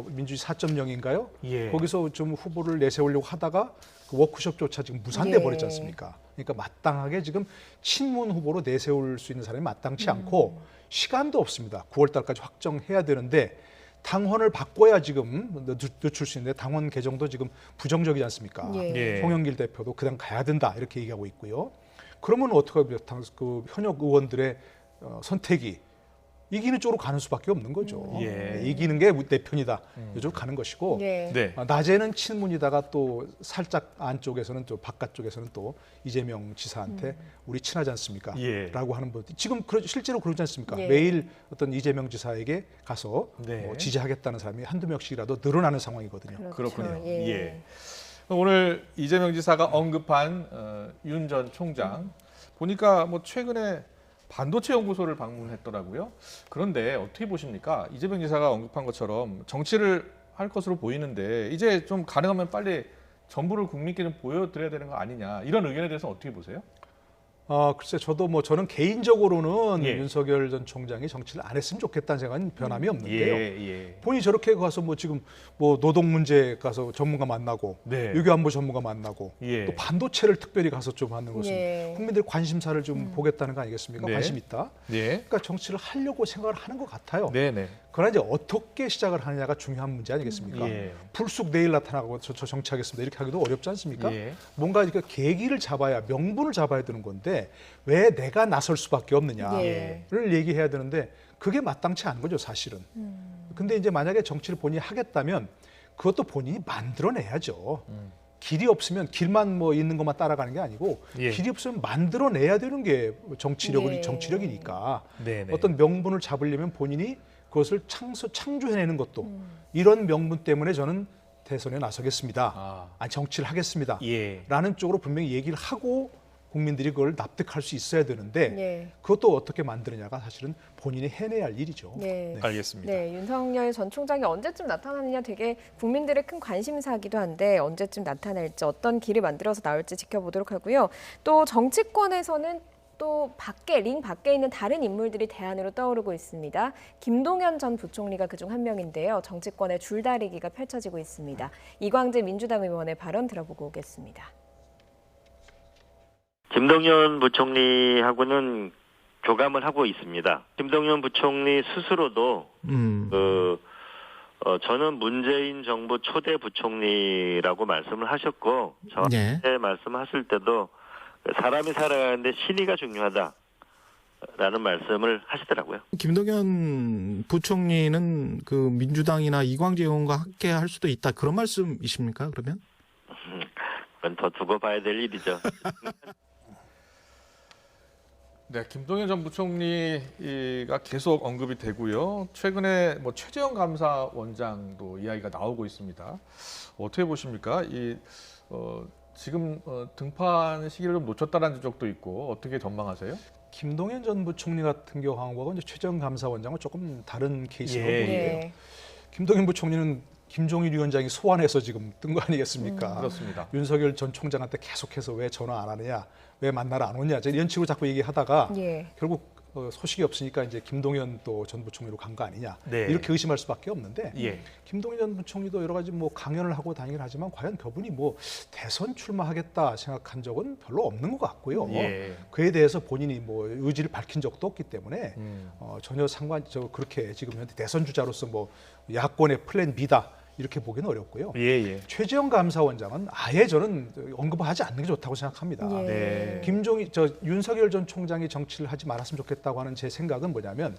민주주의 4.0인가요? 예. 거기서 좀 후보를 내세우려고 하다가 그 워크숍조차 지금 무산돼 예. 버렸지 않습니까? 그러니까 마땅하게 지금 친문 후보로 내세울 수 있는 사람이 마땅치 않고 시간도 없습니다. 9월 달까지 확정해야 되는데 당헌을 바꿔야 지금 늦출 수 있는데 당헌 개정도 지금 부정적이지 않습니까? 예. 송영길 대표도 그냥 가야 된다 이렇게 얘기하고 있고요. 그러면 어떻게 하면 그 현역 의원들의 선택이 이기는 쪽으로 가는 수밖에 없는 거죠. 예. 이기는 게 내 편이다. 이쪽으로 가는 것이고 예. 네. 낮에는 친문이다가 또 살짝 안쪽에서는 또 바깥쪽에서는 또 이재명 지사한테 우리 친하지 않습니까? 예. 라고 하는 분 지금 실제로 그러지 않습니까? 예. 매일 어떤 이재명 지사에게 가서 네. 지지하겠다는 사람이 한두 명씩이라도 늘어나는 상황이거든요. 그렇군요. 예. 예. 오늘 이재명 지사가 언급한 윤 전 총장 보니까 뭐 최근에 반도체 연구소를 방문했더라고요. 그런데 어떻게 보십니까? 이재명 지사가 언급한 것처럼 정치를 할 것으로 보이는데 이제 좀 가능하면 빨리 전부를 국민께 좀 보여드려야 되는 거 아니냐 이런 의견에 대해서 어떻게 보세요? 글쎄 저는 개인적으로는 예. 윤석열 전 총장이 정치를 안 했으면 좋겠다는 생각은 변함이 없는데요. 예. 본인이 저렇게 가서 지금 노동 문제 가서 전문가 만나고 네. 외교안보 전문가 만나고 예. 또 반도체를 특별히 가서 좀 하는 것은 예. 국민들의 관심사를 좀 보겠다는 거 아니겠습니까? 네. 관심 있다. 예. 그러니까 정치를 하려고 생각을 하는 것 같아요. 네네. 그러나 이제 어떻게 시작을 하느냐가 중요한 문제 아니겠습니까? 예. 불쑥 내일 나타나고 저 정치하겠습니다 이렇게 하기도 어렵지 않습니까? 예. 뭔가 이렇게 계기를 잡아야 명분을 잡아야 되는 건데 왜 내가 나설 수밖에 없느냐를 예. 얘기해야 되는데 그게 마땅치 않은 거죠 사실은. 근데 이제 만약에 정치를 본인이 하겠다면 그것도 본인이 만들어내야죠. 길이 없으면 길만 있는 것만 따라가는 게 아니고 예. 길이 없으면 만들어내야 되는 게 예. 정치력이니까 네네. 어떤 명분을 잡으려면 본인이 그것을 창조해내는 것도 이런 명분 때문에 저는 대선에 나서겠습니다. 정치를 하겠습니다. 예. 라는 쪽으로 분명히 얘기를 하고 국민들이 그걸 납득할 수 있어야 되는데 예. 그것도 어떻게 만드느냐가 사실은 본인이 해내야 할 일이죠. 네. 알겠습니다. 네, 윤석열 전 총장이 언제쯤 나타나느냐 되게 국민들의 큰 관심사이기도 한데 언제쯤 나타날지 어떤 길을 만들어서 나올지 지켜보도록 하고요. 또 정치권에서는 또 링 밖에 있는 다른 인물들이 대안으로 떠오르고 있습니다. 김동연 전 부총리가 그중 한 명인데요. 정치권의 줄다리기가 펼쳐지고 있습니다. 이광재 민주당 의원의 발언 들어보고 오겠습니다. 김동연 부총리하고는 교감을 하고 있습니다. 김동연 부총리 스스로도 저는 문재인 정부 초대 부총리라고 말씀을 하셨고 저한테 말씀하실 때도 사람이 살아가는데 신의가 중요하다라는 말씀을 하시더라고요. 김동연 부총리는 그 민주당이나 이광재 의원과 함께 할 수도 있다 그런 말씀이십니까? 그러면? 그건 더 두고 봐야 될 일이죠. 네, 김동연 전 부총리가 계속 언급이 되고요. 최근에 뭐 최재형 감사원장도 이야기가 나오고 있습니다. 어떻게 보십니까? 지금 등판 시기를 좀 놓쳤다는 지적도 있고 어떻게 전망하세요? 김동연 전 부총리 같은 경우하고 이제 최재형 감사원장은 조금 다른 케이스로 보이는데요. 김동연 부총리는 김종인 위원장이 소환해서 지금 뜬 거 아니겠습니까? 그렇습니다. 윤석열 전 총장한테 계속해서 왜 전화 안 하느냐, 왜 만나러 안 오냐, 이런 식으로 자꾸 얘기하다가 결국 소식이 없으니까 이제 김동연 또 전 부총리로 간 거 아니냐 이렇게 의심할 수밖에 없는데 김동연 전 부총리도 여러 가지 뭐 강연을 하고 다니긴 하지만 과연 그분이 뭐 대선 출마하겠다 생각한 적은 별로 없는 것 같고요. 그에 대해서 본인이 뭐 의지를 밝힌 적도 없기 때문에 전혀 그렇게 지금 현재 대선 주자로서 뭐 야권의 플랜 B다. 이렇게 보기는 어렵고요. 최재형 감사원장은 아예 저는 언급하지 않는 게 좋다고 생각합니다. 윤석열 전 총장이 정치를 하지 말았으면 좋겠다고 하는 제 생각은 뭐냐면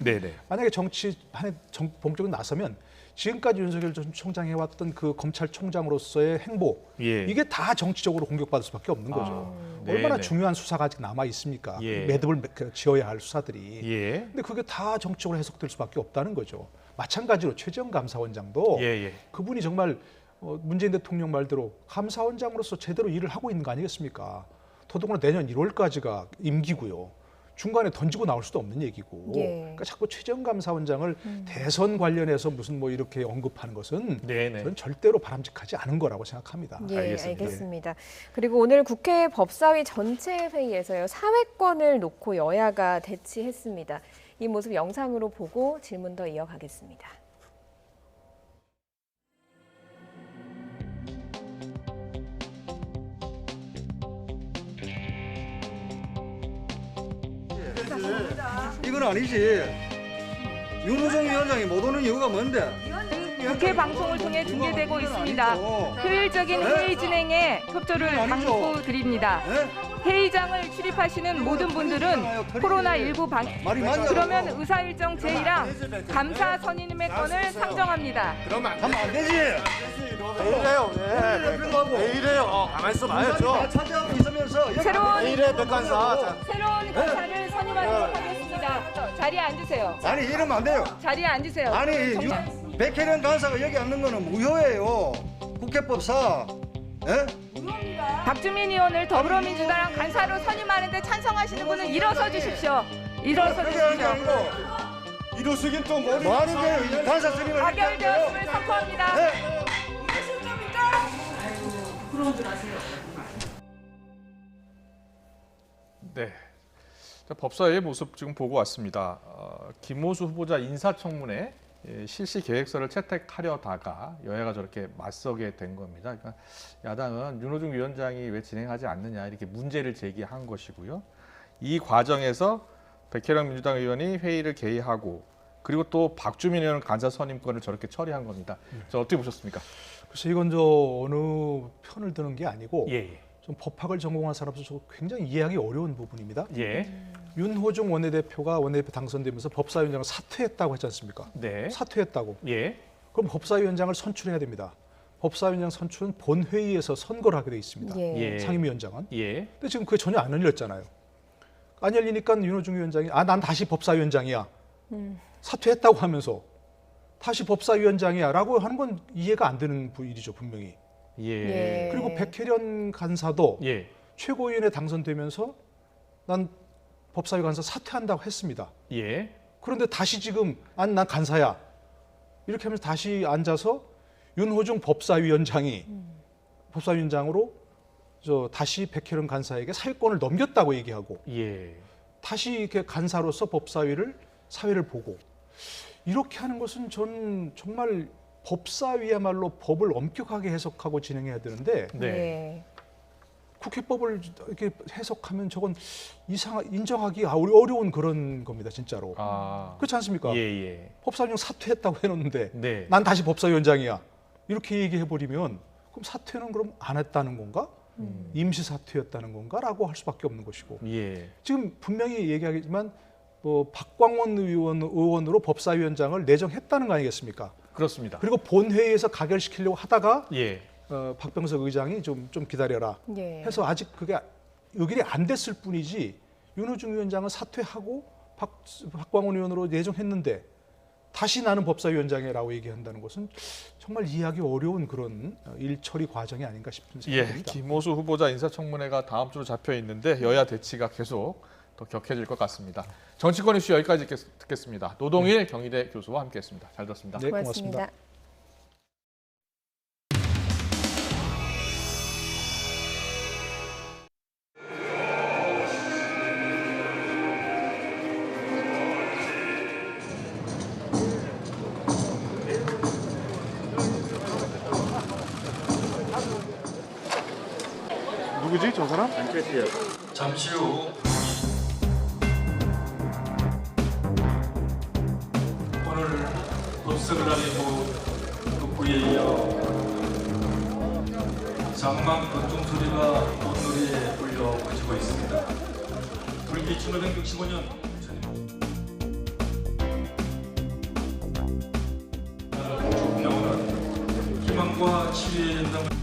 만약에 정치판에 본격적으로 나서면 지금까지 윤석열 전 총장이 해왔던 그 검찰총장으로서의 행보 이게 다 정치적으로 공격받을 수밖에 없는 거죠. 얼마나 중요한 수사가 아직 남아 있습니까? 매듭을 지어야 할 수사들이. 근데 그게 다 정치적으로 해석될 수밖에 없다는 거죠. 마찬가지로 최재형 감사원장도 그분이 정말 문재인 대통령 말대로 감사원장으로서 제대로 일을 하고 있는 거 아니겠습니까? 더더구나 내년 1월까지가 임기고요. 중간에 던지고 나올 수도 없는 얘기고. 그러니까 자꾸 최재형 감사원장을 대선 관련해서 무슨 뭐 이렇게 언급하는 것은 저는 절대로 바람직하지 않은 거라고 생각합니다. 알겠습니다. 그리고 오늘 국회 법사위 전체 회의에서요. 사회권을 놓고 여야가 대치했습니다. 이 모습 영상으로 보고 질문 더 이어가겠습니다. 이건 아니지. 윤호정 위원장이 못 오는 이유가 뭔데? 국회 방송을 통해 중계되고 있습니다. 효율적인 회의 진행에 협조를 당부드립니다. 회의장을 출입하시는 모든 분들은 코로나19 그러면 의사일정 제1항 감사 선임의 건을 상정합니다. 그러면 안 되지. 왜 이래요? 왜 이래요? 가만히 있어 봐야죠. 차장 있으면서 새로운 검사를 선임하도록 하겠습니다. 자리에 앉으세요. 아니 이러면 안 돼요. 자리에 앉으세요. 아니 백혜련 간사가 여기 앉는 거는 무효예요. 국회법상. 박주민 의원을 더불어민주당 간사로 선임하는데 찬성하시는 분은 일어서 주십시오. 일어서 주십시오. 일어서긴 또 뭐 하는 거예요? 간사 선임을 가결되었음을 선포합니다. 부러운 줄 아세요? 네. 법사위의 모습 지금 보고 왔습니다. 김모수 후보자 인사청문회 실시 계획서를 채택하려다가 여야가 저렇게 맞서게 된 겁니다. 그러니까 야당은 윤호중 위원장이 왜 진행하지 않느냐 이렇게 문제를 제기한 것이고요. 이 과정에서 백혜령 민주당 의원이 회의를 개의하고 그리고 또 박주민 의원 간사 선임권을 저렇게 처리한 겁니다. 저 어떻게 보셨습니까? 그래서 이건 어느 편을 드는 게 아니고 좀 법학을 전공한 사람으로서 굉장히 이해하기 어려운 부분입니다. 윤호중 원내대표가 원내대표 당선되면서 법사위원장을 사퇴했다고 했지 않습니까? 사퇴했다고. 그럼 법사위원장을 선출해야 됩니다. 법사위원장 선출은 본회의에서 선거를 하게 돼 있습니다. 상임위원장은. 근데 지금 그게 전혀 안 열렸잖아요. 안 열리니까 윤호중 위원장이 난 다시 법사위원장이야. 사퇴했다고 하면서 다시 법사위원장이야 라고 하는 건 이해가 안 되는 일이죠, 분명히. 그리고 백혜련 간사도 최고위원에 당선되면서 난 법사위 간사 사퇴한다고 했습니다. 예. 그런데 다시 지금 난 간사야 이렇게 하면서 다시 앉아서 윤호중 법사위원장이 법사위원장으로 다시 백혜련 간사에게 사회권을 넘겼다고 얘기하고 예. 다시 이렇게 간사로서 법사위를 사회를 보고 이렇게 하는 것은 저는 정말 법사위야말로 법을 엄격하게 해석하고 진행해야 되는데 네. 국회법을 이렇게 해석하면 저건 인정하기 어려운 그런 겁니다, 진짜로. 그렇지 않습니까? 예. 법사위원장 사퇴했다고 해놓는데 네. 난 다시 법사위원장이야 이렇게 얘기해버리면 그럼 사퇴는 그럼 안 했다는 건가? 임시 사퇴였다는 건가라고 할 수밖에 없는 것이고. 예. 지금 분명히 얘기하겠지만 박광원 의원으로 법사위원장을 내정했다는 거 아니겠습니까? 그렇습니다. 그리고 본회의에서 가결시키려고 하다가 예. 박병석 의장이 좀 기다려라 해서 아직 그게 의결이 안 됐을 뿐이지 윤호중 위원장은 사퇴하고 박광원 의원으로 내정했는데 다시 나는 법사위원장이라고 얘기한다는 것은 정말 이해하기 어려운 그런 일처리 과정이 아닌가 싶은 생각입니다. 김호수 후보자 인사청문회가 다음 주로 잡혀 있는데 여야 대치가 계속 더 격해질 것 같습니다. 정치권 이슈 여기까지 듣겠습니다. 노동일 경희대 교수와 함께했습니다. 잘 들었습니다. 네, 고맙습니다. 누구지 저 사람? 안철수요. 잠시 후 오늘 법석을 알리고 북부에 이어 장막 건중 소리가 온누리에 울려 퍼지고 있습니다. 불기 1565년 병원은 희망과 치유의 연담을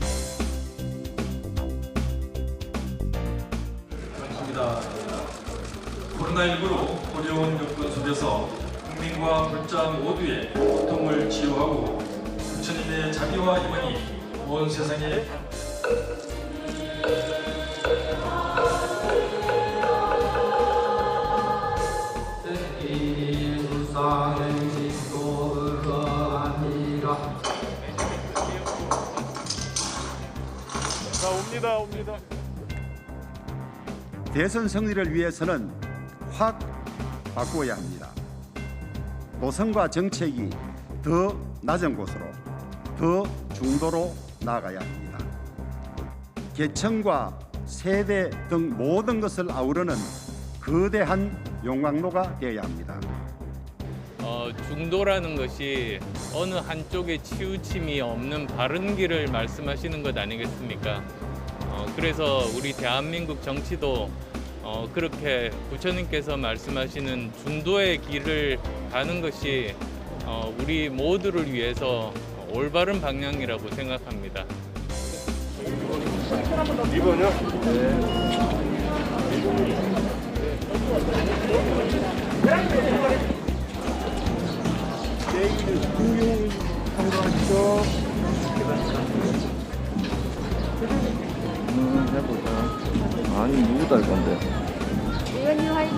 코로나19로 어려운 여건 속에서 국민과 불자 모두의 고통을 치유하고 부처님의 자비와 희망이 온 세상에 자, 옵니다. 대선 승리를 위해서는 확 바꾸어야 합니다. 노선과 정책이 더 낮은 곳으로, 더 중도로 나아가야 합니다. 계층과 세대 등 모든 것을 아우르는 거대한 용광로가 되어야 합니다. 중도라는 것이 어느 한쪽에 치우침이 없는 바른 길을 말씀하시는 것 아니겠습니까? 그래서 우리 대한민국 정치도 그렇게 부처님께서 말씀하시는 중도의 길을 가는 것이 우리 모두를 위해서 올바른 방향이라고 생각합니다. 이번요? 내일 금융 참가하시죠. 해보자. 아니 누구 달 건데? 의원님 화이팅.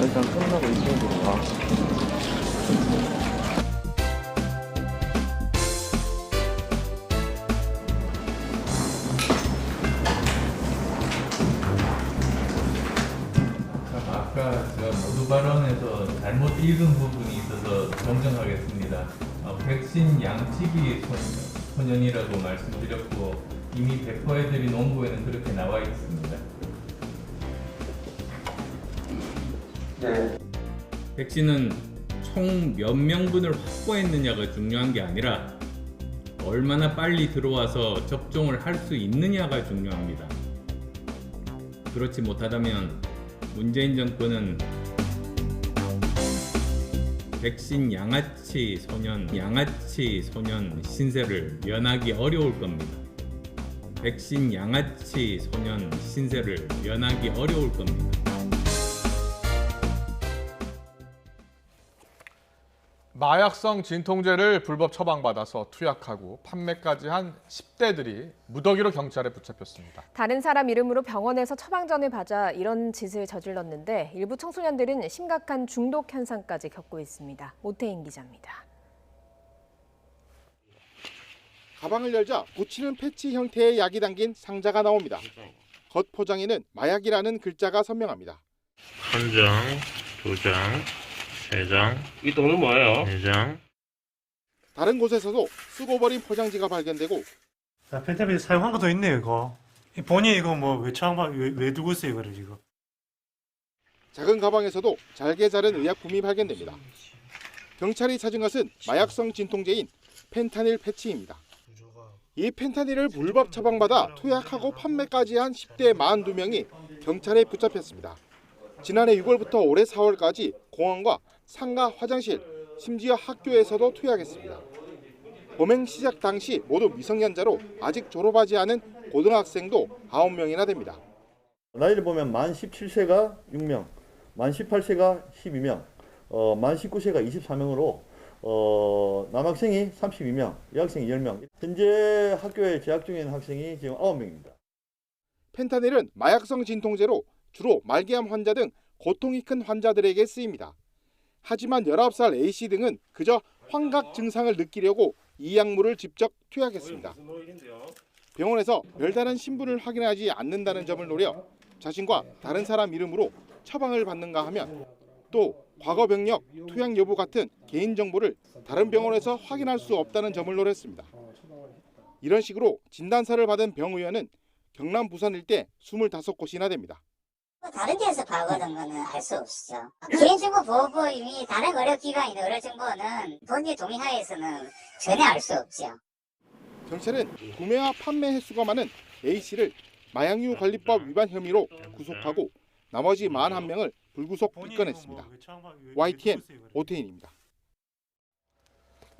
일단 끝나고 이쪽으로 가. 아까 제가 모두 발언에서 잘못 읽은 부분이 있어서 정정하겠습니다. 백신 양치기 소년이라고 말씀드렸고 이미 배포해드린 논부에는 그렇게 나와 있습니다. 네. 백신은 총 몇 명분을 확보했느냐가 중요한 게 아니라 얼마나 빨리 들어와서 접종을 할 수 있느냐가 중요합니다. 그렇지 못하다면 문재인 정권은 백신 양아치 소년 신세를 면하기 어려울 겁니다. 백신 양아치 소년 신세를 면하기 어려울 겁니다. 마약성 진통제를 불법 처방받아서 투약하고 판매까지 한 10대들이 무더기로 경찰에 붙잡혔습니다. 다른 사람 이름으로 병원에서 처방전을 받아 이런 짓을 저질렀는데 일부 청소년들은 심각한 중독 현상까지 겪고 있습니다. 오태인 기자입니다. 가방을 열자 붙이는 패치 형태의 약이 담긴 상자가 나옵니다. 겉 포장에는 마약이라는 글자가 선명합니다. 한 장, 두 장, 세 장. 이 돈은 뭐예요? 네 장. 다른 곳에서도 쓰고 버린 포장지가 발견되고. 펜타밀 사용한 것도 있네요, 이거. 본인이 이거 뭐 왜 두고 있어요, 이거를 지금. 작은 가방에서도 잘게 자른 의약품이 발견됩니다. 경찰이 찾은 것은 마약성 진통제인 펜타닐 패치입니다. 이 펜타닐을 불법 처방받아 투약하고 판매까지 한 10대 42명이 경찰에 붙잡혔습니다. 지난해 6월부터 올해 4월까지 공원과 상가, 화장실, 심지어 학교에서도 투약했습니다. 범행 시작 당시 모두 미성년자로 아직 졸업하지 않은 고등학생도 9명이나 됩니다. 나이를 보면 만 17세가 6명, 만 18세가 12명, 만 19세가 24명으로 남학생이 32명, 여학생이 10명. 현재 학교에 재학 중인 학생이 지금 9명입니다. 펜타닐은 마약성 진통제로 주로 말기암 환자 등 고통이 큰 환자들에게 쓰입니다. 하지만 19살 A씨 등은 그저 환각 증상을 느끼려고 이 약물을 직접 투약했습니다. 병원에서 별다른 신분을 확인하지 않는다는 점을 노려 자신과 다른 사람 이름으로 처방을 받는가 하면 또 과거 병력, 투약 여부 같은 개인정보를 다른 병원에서 확인할 수 없다는 점을 노렸습니다. 이런 식으로 진단서를 받은 병의원은 경남 부산 일대 25곳이나 됩니다. 다른 데서 파악하는 거는 알 수 없죠. 개인정보 보호법이 다른 의료기관이나 의료정보는 본인의 동의하에서는 전혀 알 수 없죠. 경찰은 구매와 판매 횟수가 많은 A씨를 마약류 관리법 위반 혐의로 구속하고 나머지 41명을 불구속 입건했습니다. YTN 오태인입니다.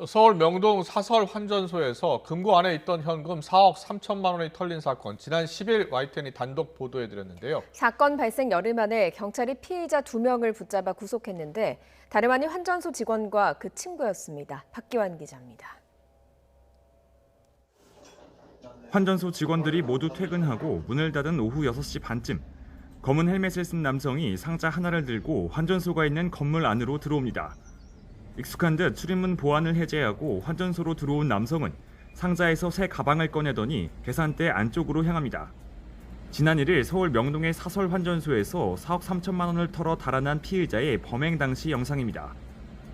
서울 명동 사설 환전소에서 금고 안에 있던 현금 4억 3천만 원이 털린 사건, 지난 10일 YTN이 단독 보도해드렸는데요. 사건 발생 열흘 만에 경찰이 피의자 2명을 붙잡아 구속했는데 다름 아닌 환전소 직원과 그 친구였습니다. 박기환 기자입니다. 환전소 직원들이 모두 퇴근하고 문을 닫은 오후 6시 반쯤 검은 헬멧을 쓴 남성이 상자 하나를 들고 환전소가 있는 건물 안으로 들어옵니다. 익숙한 듯 출입문 보안을 해제하고 환전소로 들어온 남성은 상자에서 새 가방을 꺼내더니 계산대 안쪽으로 향합니다. 지난 1일 서울 명동의 사설 환전소에서 4억 3천만 원을 털어 달아난 피의자의 범행 당시 영상입니다.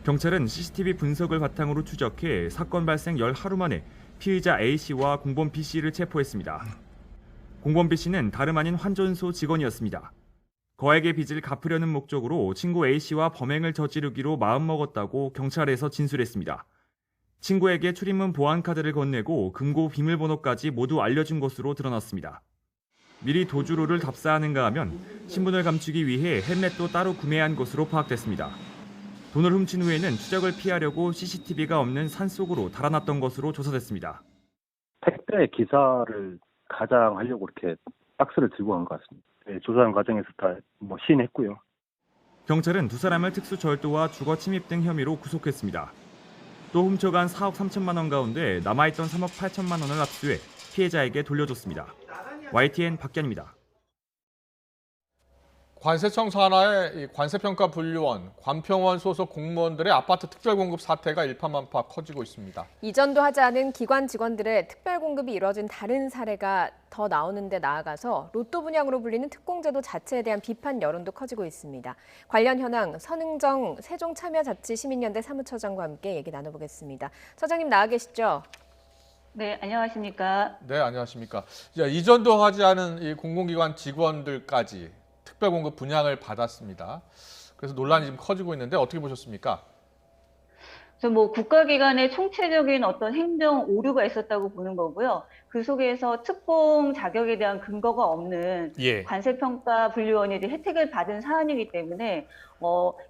경찰은 CCTV 분석을 바탕으로 추적해 사건 발생 열 하루 만에 피의자 A씨와 공범 B씨를 체포했습니다. 공범 B씨는 다름 아닌 환전소 직원이었습니다. 거액의 빚을 갚으려는 목적으로 친구 A씨와 범행을 저지르기로 마음먹었다고 경찰에서 진술했습니다. 친구에게 출입문 보안카드를 건네고 금고 비밀번호까지 모두 알려준 것으로 드러났습니다. 미리 도주로를 답사하는가 하면 신분을 감추기 위해 헬멧도 따로 구매한 것으로 파악됐습니다. 돈을 훔친 후에는 추적을 피하려고 CCTV가 없는 산속으로 달아났던 것으로 조사됐습니다. 택배 기사를 가장하려고 이렇게 박스를 들고 간 것 같습니다. 조사하는 과정에서 다 시인했고요. 경찰은 두 사람을 특수절도와 주거 침입 등 혐의로 구속했습니다. 또 훔쳐간 4억 3천만 원 가운데 남아있던 3억 8천만 원을 압수해 피해자에게 돌려줬습니다. YTN 박기환입니다. 관세청 산하의 관세평가분류원, 관평원 소속 공무원들의 아파트 특별공급 사태가 일파만파 커지고 있습니다. 이전도 하지 않은 기관 직원들의 특별공급이 이뤄진 다른 사례가 더 나오는데 나아가서 로또 분양으로 불리는 특공제도 자체에 대한 비판 여론도 커지고 있습니다. 관련 현황 선흥정 세종참여자치시민연대 사무처장과 함께 얘기 나눠보겠습니다. 처장님 나와 계시죠? 네, 안녕하십니까? 네, 안녕하십니까? 이전도 하지 않은 이 공공기관 직원들까지 특별공급 분양을 받았습니다. 그래서 논란이 지금 커지고 있는데 어떻게 보셨습니까? 국가기관의 총체적인 어떤 행정 오류가 있었다고 보는 거고요. 그 속에서 특공 자격에 대한 근거가 없는 예. 관세평가 분류원이 이제 혜택을 받은 사안이기 때문에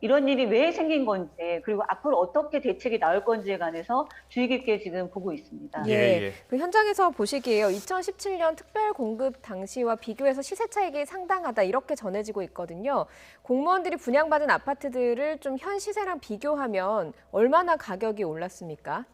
이런 일이 왜 생긴 건지 그리고 앞으로 어떻게 대책이 나올 건지에 관해서 주의 깊게 지금 보고 있습니다. 예. 그 현장에서 보시기에요. 2017년 특별 공급 당시와 비교해서 시세 차익이 상당하다 이렇게 전해지고 있거든요. 공무원들이 분양받은 아파트들을 좀 현 시세랑 비교하면 얼마나 가격이 올랐습니까?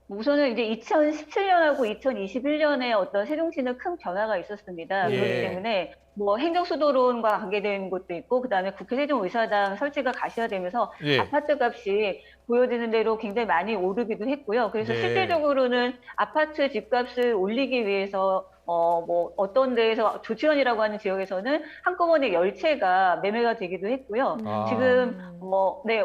우선은 이제 2017년하고 2021년에 어떤 세종시는 큰 변화가 있었습니다. 예. 그렇기 때문에 뭐 행정수도론과 관계된 것도 있고 그다음에 국회 세종의사당 설치가 가시화되면서 예. 아파트 값이 보여지는 대로 굉장히 많이 오르기도 했고요. 그래서 네. 실질적으로는 아파트 집값을 올리기 위해서 뭐 어떤 데에서 조치원이라고 하는 지역에서는 한꺼번에 10채가 매매가 되기도 했고요. 아. 지금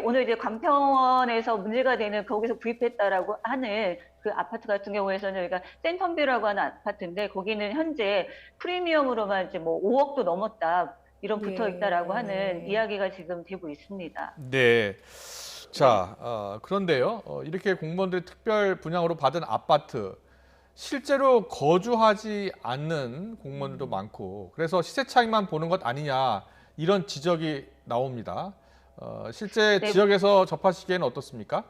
오늘 이제 관평원에서 문제가 되는 거기서 구입했다라고 하는 그 아파트 같은 경우에서는 여기가 센텀뷰라고 하는 아파트인데 거기는 현재 프리미엄으로만 이제 뭐 5억도 넘었다 이런 붙어 있다라고 하는 이야기가 지금 되고 있습니다. 네. 자, 그런데요. 이렇게 공무원들이 특별 분양으로 받은 아파트 실제로 거주하지 않는 공무원들도 많고 그래서 시세 차익만 보는 것 아니냐 이런 지적이 나옵니다. 실제 네. 지역에서 접하시기에는 어떻습니까?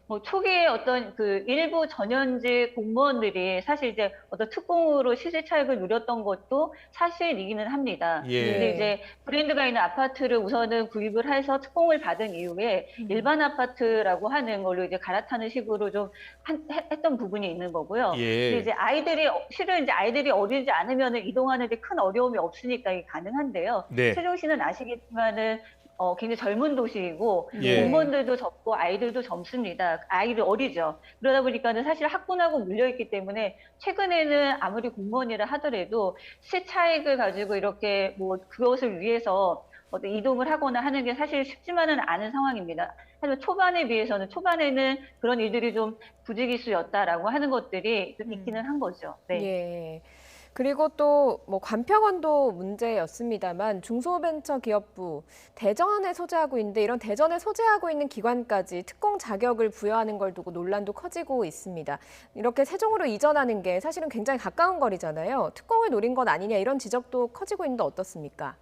뭐 초기에 어떤 그 일부 전현직 공무원들이 사실 이제 어떤 특공으로 시세 차익을 누렸던 것도 사실이기는 합니다. 예. 근데 이제 브랜드가 있는 아파트를 우선은 구입을 해서 특공을 받은 이후에 일반 아파트라고 하는 걸로 이제 갈아타는 식으로 좀 했던 부분이 있는 거고요. 예. 근데 이제 실은 이제 아이들이 어리지 않으면 이동하는 데 큰 어려움이 없으니까 이게 가능한데요. 네. 세종시는 아시겠지만은 굉장히 젊은 도시이고 예. 공무원들도 적고 아이들도 젊습니다. 아이들 어리죠. 그러다 보니까는 사실 학군하고 물려있기 때문에 최근에는 아무리 공무원이라 하더라도 시세 차익을 가지고 이렇게 뭐 그것을 위해서 어떤 이동을 하거나 하는 게 사실 쉽지만은 않은 상황입니다. 하지만 초반에는 그런 일들이 좀 부지기수였다라고 하는 것들이 좀 있기는 한 거죠. 네. 예. 그리고 또 뭐 관평원도 문제였습니다만 중소벤처기업부 대전에 소재하고 있는데 이런 대전에 소재하고 있는 기관까지 특공 자격을 부여하는 걸 두고 논란도 커지고 있습니다. 이렇게 세종으로 이전하는 게 사실은 굉장히 가까운 거리잖아요. 특공을 노린 것 아니냐 이런 지적도 커지고 있는데 어떻습니까?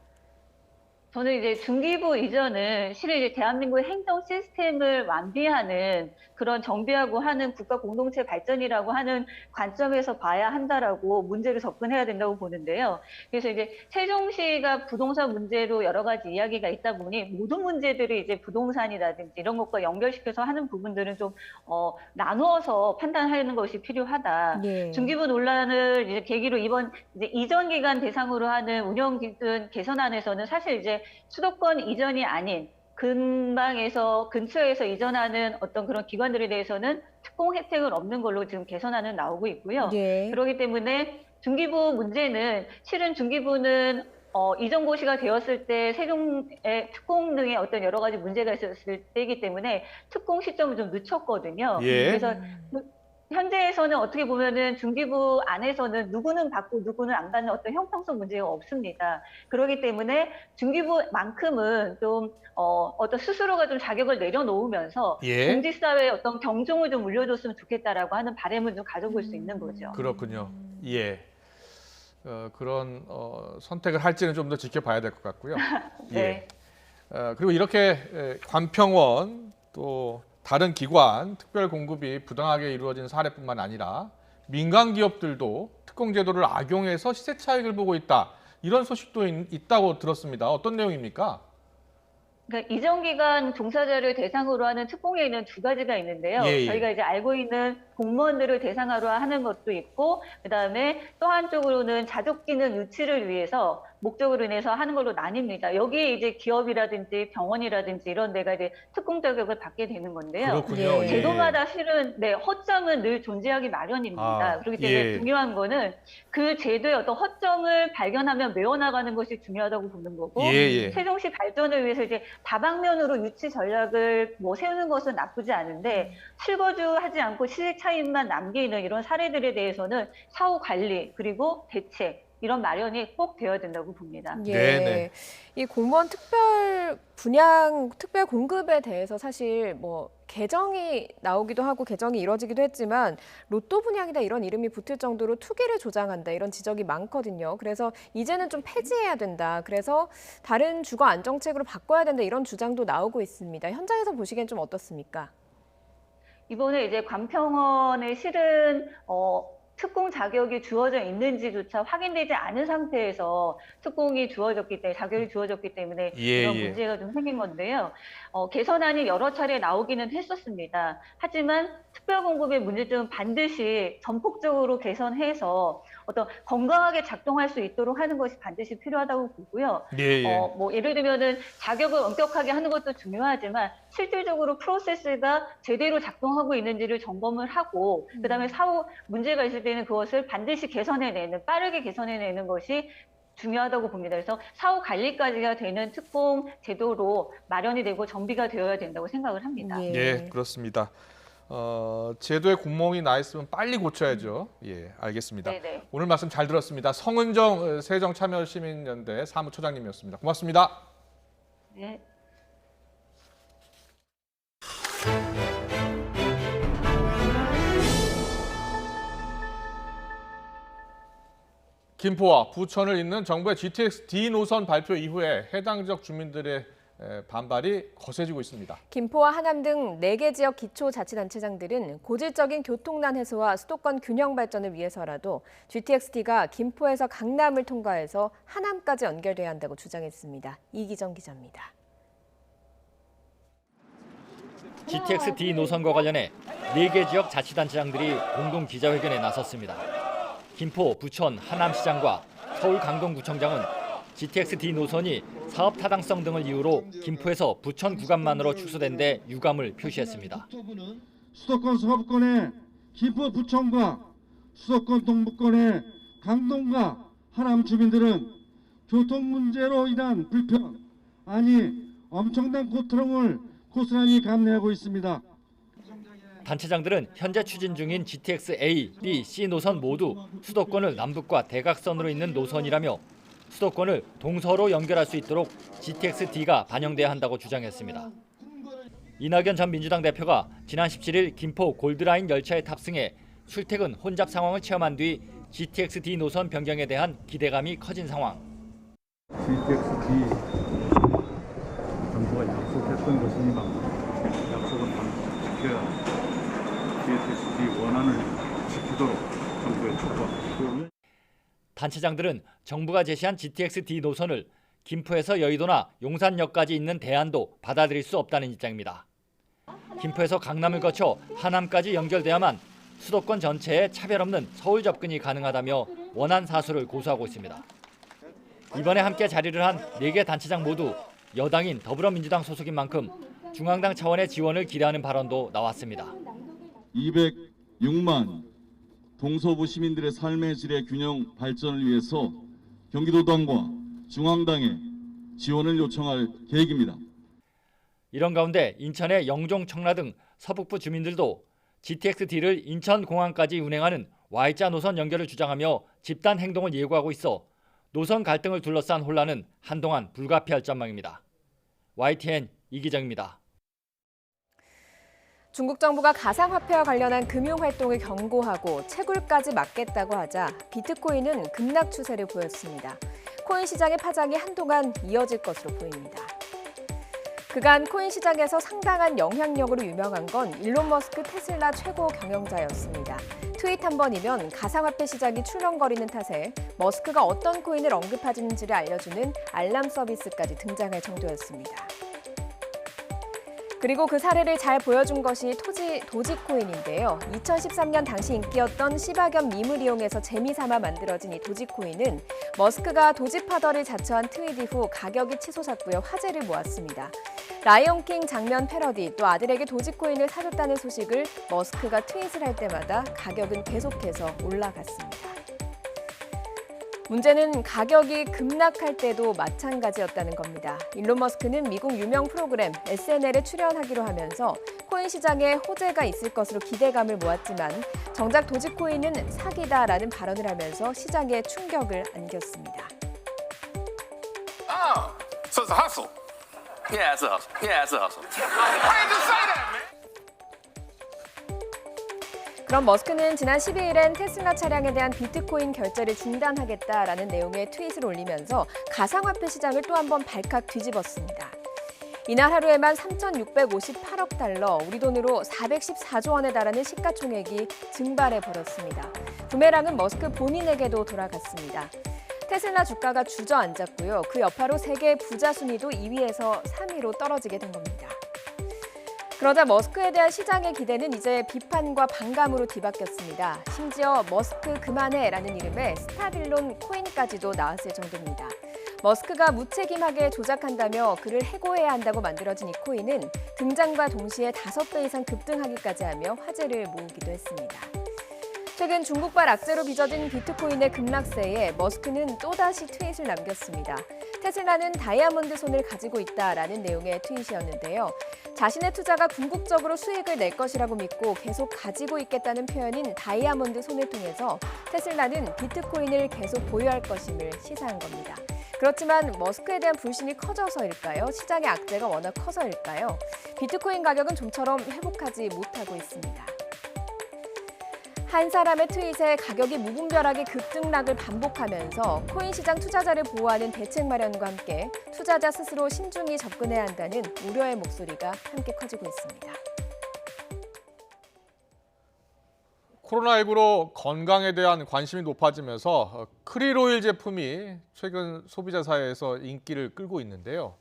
저는 이제 중기부 이전은 실은 이제 대한민국의 행정 시스템을 완비하는 그런 정비하고 하는 국가 공동체 발전이라고 하는 관점에서 봐야 한다라고 문제를 접근해야 된다고 보는데요. 그래서 이제 세종시가 부동산 문제로 여러 가지 이야기가 있다 보니 모든 문제들이 이제 부동산이라든지 이런 것과 연결시켜서 하는 부분들은 좀 나누어서 판단하는 것이 필요하다. 예. 중기부 논란을 이제 계기로 이번 이제 이전 기간 대상으로 하는 운영 기준 개선안에서는 사실 이제 수도권 이전이 아닌 근처에서 이전하는 어떤 그런 기관들에 대해서는 특공 혜택은 없는 걸로 지금 개선안은 나오고 있고요. 예. 그렇기 때문에 중기부 문제는 실은 중기부는 이전 고시가 되었을 때 세종의 특공 등의 어떤 여러 가지 문제가 있었을 때이기 때문에 특공 시점을 좀 늦췄거든요. 예. 그래서 현재에서는 어떻게 보면은 중기부 안에서는 누구는 받고 누구는 안 받는 어떤 형평성 문제가 없습니다. 그렇기 때문에 중기부만큼은 좀 어떤 스스로가 좀 자격을 내려놓으면서 예. 공직사회에 어떤 경종을 좀 울려줬으면 좋겠다라고 하는 바람을 좀 가져볼 수 있는 거죠. 그렇군요. 예. 그런 선택을 할지는 좀 더 지켜봐야 될 것 같고요. 네. 예. 그리고 이렇게 관평원 또 다른 기관 특별 공급이 부당하게 이루어진 사례뿐만 아니라 민간 기업들도 특공 제도를 악용해서 시세 차익을 보고 있다. 이런 소식도 있다고 들었습니다. 어떤 내용입니까? 그러니까 이전 기간 종사자를 대상으로 하는 특공에는 두 가지가 있는데요. 예. 저희가 이제 알고 있는 공무원들을 대상으로 하는 것도 있고, 그다음에 또 한쪽으로는 자족 기능 유치를 위해서 목적으로 인해서 하는 걸로 나뉩니다. 여기에 이제 기업이라든지 병원이라든지 이런 데가 이제 특공 자격을 받게 되는 건데요. 그렇군요. 예. 제도마다 실은 허점은 늘 존재하기 마련입니다. 그렇기 때문에 중요한 거는 그 제도의 어떤 허점을 발견하면 메워나가는 것이 중요하다고 보는 거고, 세종시 발전을 위해서 이제 다방면으로 유치 전략을 세우는 것은 나쁘지 않은데 실거주하지 않고 시세 차익만 남기는 이런 사례들에 대해서는 사후 관리 그리고 대책 이런 마련이 꼭 되어야 된다고 봅니다. 예. 네네. 이 공무원 특별 분양, 특별 공급에 대해서 사실 개정이 나오기도 하고 개정이 이뤄지기도 했지만 로또 분양이다 이런 이름이 붙을 정도로 투기를 조장한다 이런 지적이 많거든요. 그래서 이제는 좀 폐지해야 된다. 그래서 다른 주거 안정책으로 바꿔야 된다 이런 주장도 나오고 있습니다. 현장에서 보시기엔 좀 어떻습니까? 이번에 이제 관평원에 실은 특공 자격이 주어져 있는지조차 확인되지 않은 상태에서 특공이 주어졌기 때문에 자격이 주어졌기 때문에 이런 문제가 좀 생긴 건데요. 개선안이 여러 차례 나오기는 했었습니다. 하지만 특별공급의 문제점은 반드시 전폭적으로 개선해서 어떤 건강하게 작동할 수 있도록 하는 것이 반드시 필요하다고 보고요. 뭐 예를 들면은 자격을 엄격하게 하는 것도 중요하지만 실질적으로 프로세스가 제대로 작동하고 있는지를 점검을 하고 그다음에 사후 문제가 있을 때는 그것을 반드시 개선해내는 빠르게 개선해내는 것이 중요하다고 봅니다. 그래서 사후 관리까지가 되는 특공 제도로 마련이 되고 정비가 되어야 된다고 생각을 합니다. 예, 그렇습니다. 제도에 구멍이 나 있으면 빨리 고쳐야죠. 예, 알겠습니다. 네네. 오늘 말씀 잘 들었습니다. 성은정 세정참여시민연대 사무처장님이었습니다. 고맙습니다. 네. 김포와 부천을 잇는 정부의 GTX-D 노선 발표 이후에 해당 지역 주민들의 반발이 거세지고 있습니다. 김포와 하남 등 4개 지역 기초자치단체장들은 고질적인 교통난 해소와 수도권 균형 발전을 위해서라도 GTX-D가 김포에서 강남을 통과해서 하남까지 연결돼야 한다고 주장했습니다. 이기정 기자입니다. GTX-D 노선과 관련해 4개 지역 자치단체장들이 공동 기자회견에 나섰습니다. 김포, 부천, 하남시장과 서울 강동구청장은 GTX-D 노선이 사업 타당성 등을 이유로 김포에서 부천 구간만으로 축소된 데 유감을 표시했습니다. 수도권 서부권의 김포 부천과 수도권 동부권의 강동과 하남 주민들은 교통 문제로 인한 불편, 아니 엄청난 고통을 고스란히 감내하고 있습니다. 단체장들은 현재 추진 중인 GTX-A, B, C 노선 모두 수도권을 남북과 대각선으로 잇는 노선이라며 수도권을 동서로 연결할 수 있도록 GTX-D가 반영돼야 한다고 주장했습니다. 이낙연 전 민주당 대표가 지난 17일 김포 골드라인 열차에 탑승해 출퇴근 혼잡 상황을 체험한 뒤 GTX-D 노선 변경에 대한 기대감이 커진 상황. GTX-D 정부가 약속했던 것이니만 약속은 지켜야 GTX-D 원안을 지키도록 정부에 촉구합니다. 단체장들은 정부가 제시한 GTX-D 노선을 김포에서 여의도나 용산역까지 있는 대안도 받아들일 수 없다는 입장입니다. 김포에서 강남을 거쳐 하남까지 연결돼야만 수도권 전체에 차별 없는 서울 접근이 가능하다며 원안 사수를 고수하고 있습니다. 이번에 함께 자리를 한 4개 단체장 모두 여당인 더불어민주당 소속인 만큼 중앙당 차원의 지원을 기대하는 발언도 나왔습니다. 206만 동서부 시민들의 삶의 질의 균형 발전을 위해서 경기도당과 중앙당에 지원을 요청할 계획입니다. 이런 가운데 인천의 영종, 청라 등 서북부 주민들도 GTX-D를 인천공항까지 운행하는 Y자 노선 연결을 주장하며 집단 행동을 예고하고 있어 노선 갈등을 둘러싼 혼란은 한동안 불가피할 전망입니다. YTN 이기정입니다. 중국 정부가 가상화폐와 관련한 금융활동을 경고하고 채굴까지 막겠다고 하자 비트코인은 급락 추세를 보였습니다. 코인 시장의 파장이 한동안 이어질 것으로 보입니다. 그간 코인 시장에서 상당한 영향력으로 유명한 건 일론 머스크 테슬라 최고 경영자였습니다. 트윗 한 번이면 가상화폐 시장이 출렁거리는 탓에 머스크가 어떤 코인을 언급하는지를 알려주는 알람 서비스까지 등장할 정도였습니다. 그리고 그 사례를 잘 보여준 것이 도지코인인데요. 2013년 당시 인기였던 시바견 밈을 이용해서 재미삼아 만들어진 이 도지코인은 머스크가 도지파더를 자처한 트윗 이후 가격이 치솟았고요. 화제를 모았습니다. 라이온킹 장면 패러디 또 아들에게 도지코인을 사줬다는 소식을 머스크가 트윗을 할 때마다 가격은 계속해서 올라갔습니다. 문제는 가격이 급락할 때도 마찬가지였다는 겁니다. 일론 머스크는 미국 유명 프로그램 SNL에 출연하기로 하면서 코인 시장에 호재가 있을 것으로 기대감을 모았지만 정작 도지코인은 사기다라는 발언을 하면서 시장에 충격을 안겼습니다. 그럼 머스크는 지난 12일엔 테슬라 차량에 대한 비트코인 결제를 중단하겠다라는 내용의 트윗을 올리면서 가상화폐 시장을 또 한 번 발칵 뒤집었습니다. 이날 하루에만 3,658억 달러, 우리 돈으로 414조 원에 달하는 시가총액이 증발해버렸습니다. 부메랑은 머스크 본인에게도 돌아갔습니다. 테슬라 주가가 주저앉았고요. 그 여파로 세계 부자 순위도 2위에서 3위로 떨어지게 된 겁니다. 그러자 머스크에 대한 시장의 기대는 이제 비판과 반감으로 뒤바뀌었습니다. 심지어 머스크 그만해라는 이름의 스타빌론 코인까지도 나왔을 정도입니다. 머스크가 무책임하게 조작한다며 그를 해고해야 한다고 만들어진 이 코인은 등장과 동시에 5배 이상 급등하기까지 하며 화제를 모으기도 했습니다. 최근 중국발 악재로 빚어진 비트코인의 급락세에 머스크는 또다시 트윗을 남겼습니다. 테슬라는 다이아몬드 손을 가지고 있다라는 내용의 트윗이었는데요. 자신의 투자가 궁극적으로 수익을 낼 것이라고 믿고 계속 가지고 있겠다는 표현인 다이아몬드 손을 통해서 테슬라는 비트코인을 계속 보유할 것임을 시사한 겁니다. 그렇지만 머스크에 대한 불신이 커져서일까요? 시장의 악재가 워낙 커서일까요? 비트코인 가격은 좀처럼 회복하지 못하고 있습니다. 한 사람의 트윗에 가격이 무분별하게 급등락을 반복하면서 코인 시장 투자자를 보호하는 대책 마련과 함께 투자자 스스로 신중히 접근해야 한다는 우려의 목소리가 함께 커지고 있습니다. 코로나19로 건강에 대한 관심이 높아지면서 크릴오일 제품이 최근 소비자 사회에서 인기를 끌고 있는데요.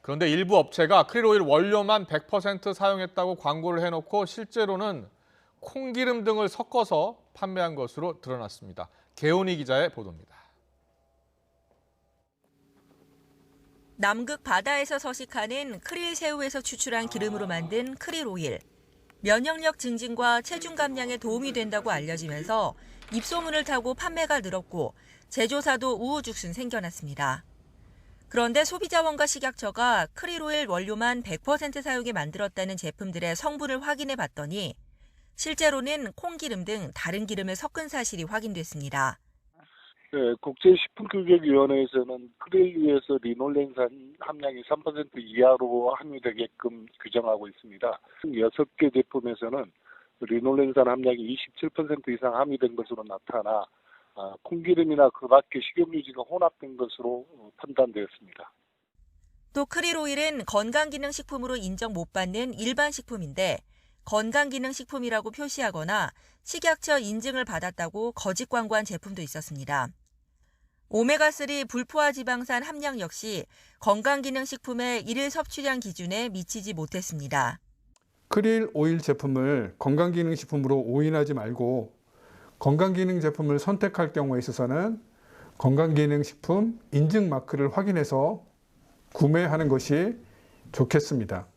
그런데 일부 업체가 크릴오일 원료만 100% 사용했다고 광고를 해놓고 실제로는 콩기름 등을 섞어서 판매한 것으로 드러났습니다. 개온희 기자의 보도입니다. 남극 바다에서 서식하는 크릴 새우에서 추출한 기름으로 만든 크릴 오일. 면역력 증진과 체중 감량에 도움이 된다고 알려지면서 입소문을 타고 판매가 늘었고 제조사도 우후죽순 생겨났습니다. 그런데 소비자원과 식약처가 크릴 오일 원료만 100% 사용해 만들었다는 제품들의 성분을 확인해 봤더니 실제로는 콩기름 등 다른 기름을 섞은 사실이 확인됐습니다. 네, 국제식품규격위원회에서는 크릴유에서 리놀렌산 함량이 3% 이하로 함유되게끔 규정하고 있습니다. 6개 제품에서는 리놀렌산 함량이 27% 이상 함유된 것으로 나타나 콩기름이나 그 밖의 식용유지가 혼합된 것으로 판단되었습니다. 또 크릴 오일은 건강기능식품으로 인정 못 받는 일반 식품인데 건강기능식품이라고 표시하거나 식약처 인증을 받았다고 거짓 광고한 제품도 있었습니다. 오메가3 불포화 지방산 함량 역시 건강기능식품의 일일 섭취량 기준에 미치지 못했습니다. 크릴 오일 제품을 건강기능식품으로 오인하지 말고 건강기능 제품을 선택할 경우에 있어서는 건강기능식품 인증 마크를 확인해서 구매하는 것이 좋겠습니다.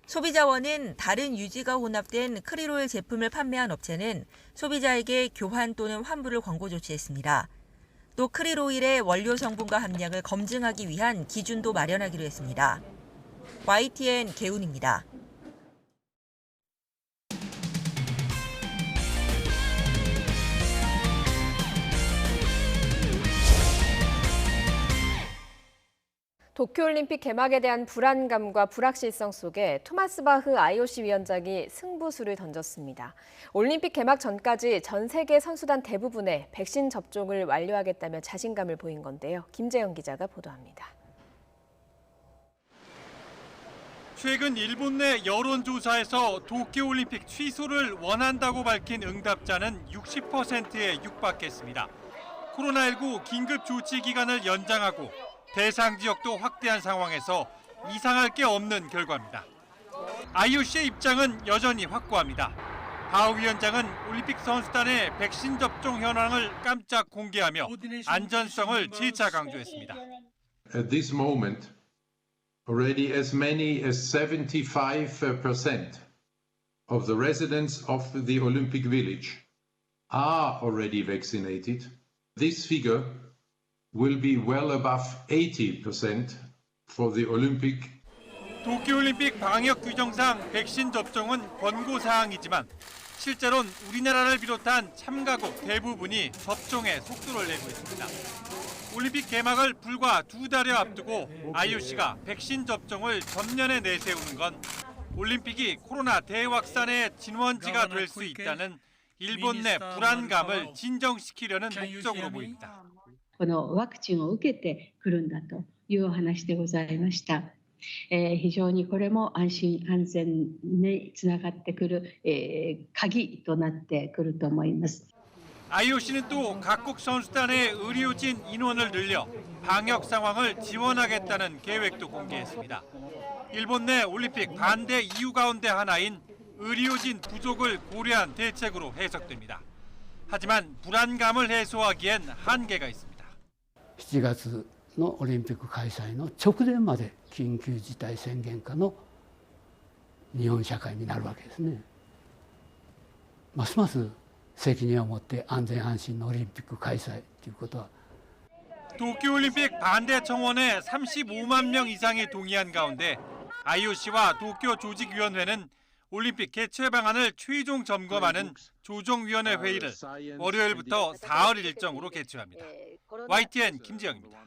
소비자원은 다른 유지가 혼합된 크릴 오일 제품을 판매한 업체는 소비자에게 교환 또는 환불을 권고 조치했습니다. 또 크릴 오일의 원료 성분과 함량을 검증하기 위한 기준도 마련하기로 했습니다. YTN 개운입니다. 도쿄올림픽 개막에 대한 불안감과 불확실성 속에 토마스 바흐 IOC 위원장이 승부수를 던졌습니다. 올림픽 개막 전까지 전 세계 선수단 대부분의 백신 접종을 완료하겠다며 자신감을 보인 건데요. 김재영 기자가 보도합니다. 최근 일본 내 여론조사에서 도쿄올림픽 취소를 원한다고 밝힌 응답자는 60%에 육박했습니다. 코로나19 긴급 조치 기간을 연장하고 대상 지역도 확대한 상황에서 이상할 게 없는 결과입니다. IOC의 입장은 여전히 확고합니다. 바흐 위원장은 올림픽 선수단의 백신 접종 현황을 깜짝 공개하며 안전성을 재차 강조했습니다. At this moment, already as many as 75% of the residents of the Olympic Village are already vaccinated. This figure will be well above 80% for the Olympic. 도쿄올림픽 방역 규정상 백신 접종은 권고 사항이지만 실제로는 우리나라를 비롯한 참가국 대부분이 접종에 속도를 내고 있습니다. 올림픽 개막을 불과 2달여 앞두고 IOC가 백신 접종을 전면에 내세우는 건 올림픽이 코로나 대확산의 진원지가 될 수 있다는 일본 내 불안감을 진정시키려는 목적으로 보입니다. このワクチンを受けてくるんだというお話でございました。非常にこれも安心安全につながってくる鍵となってくると思います。 IOC는 또 각국 선수단의 의료진 인원을 늘려 방역 상황을 지원하겠다는 계획도 공개했습니다. 일본 내 올림픽 반대 이유 가운데 하나인 의료진 부족을 고려한 대책으로 해석됩니다. 하지만 불안감을 해소하기엔 한계가 있습니다. 7月のオリンピック開催の直前まで緊急事態宣言下の日本社会になるわけですね。ますます責任を持って安全安心のオリンピック開催ということは 도쿄올림픽 반대 청원에 35만 명 이상이 동의한 가운데 IOC와 도쿄 조직위원회는 올림픽 개최 방안을 최종 점검하는 조정위원회 회의를 월요일부터 사흘 일정으로 개최합니다. YTN 김지영입니다.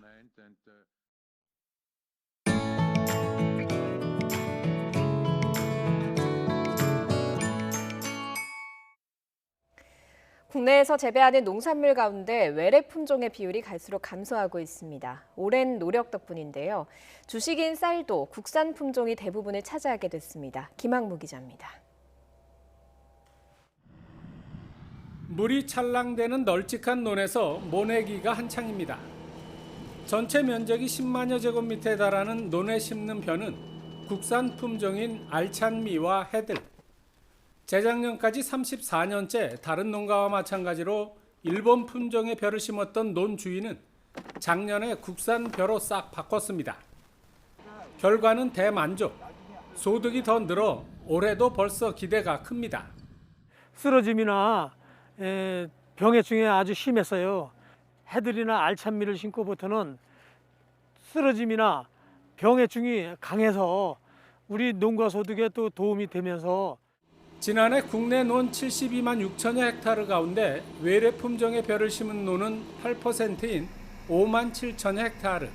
국내에서 재배하는 농산물 가운데 외래 품종의 비율이 갈수록 감소하고 있습니다. 오랜 노력 덕분인데요. 주식인 쌀도 국산 품종이 대부분을 차지하게 됐습니다. 김학무 기자입니다. 물이 찰랑대는 널찍한 논에서 모내기가 한창입니다. 전체 면적이 10만여 제곱미터에 달하는 논에 심는 벼는 국산 품종인 알찬미와 해들. 재작년까지 34년째 다른 농가와 마찬가지로 일본 품종의 벼를 심었던 논 주인은 작년에 국산 벼로 싹 바꿨습니다. 결과는 대만족. 소득이 더 늘어 올해도 벌써 기대가 큽니다. 쓰러짐이나 병해충이 아주 심했어요. 해들이나 알찬미를 심고부터는 쓰러짐이나 병해충이 강해서 우리 농가 소득에 또 도움이 되면서 지난해 국내 논 72만 6천여 헥타르 가운데 외래 품종의 벼를 심은 논은 8%인 5만 7천여 헥타르.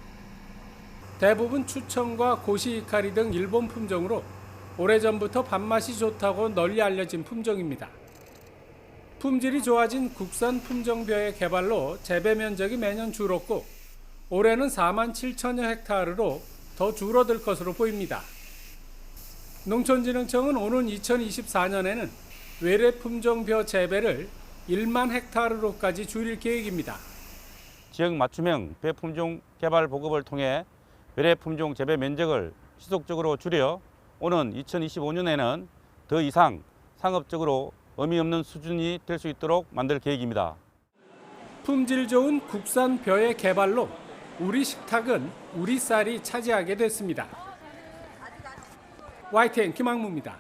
대부분 추천과 고시이카리 등 일본 품종으로 오래전부터 밥맛이 좋다고 널리 알려진 품종입니다. 품질이 좋아진 국산 품종벼의 개발로 재배 면적이 매년 줄었고 올해는 4만 7천여 헥타르로 더 줄어들 것으로 보입니다. 농촌진흥청은 오는 2024년에는 외래 품종벼 재배를 1만 헥타르로까지 줄일 계획입니다. 지역 맞춤형 벼 품종 개발 보급을 통해 외래 품종 재배 면적을 지속적으로 줄여 오는 2025년에는 더 이상 상업적으로 의미 없는 수준이 될 수 있도록 만들 계획입니다. 품질 좋은 국산 벼의 개발로 우리 식탁은 우리 쌀이 차지하게 됐습니다. YTN 김학무입니다.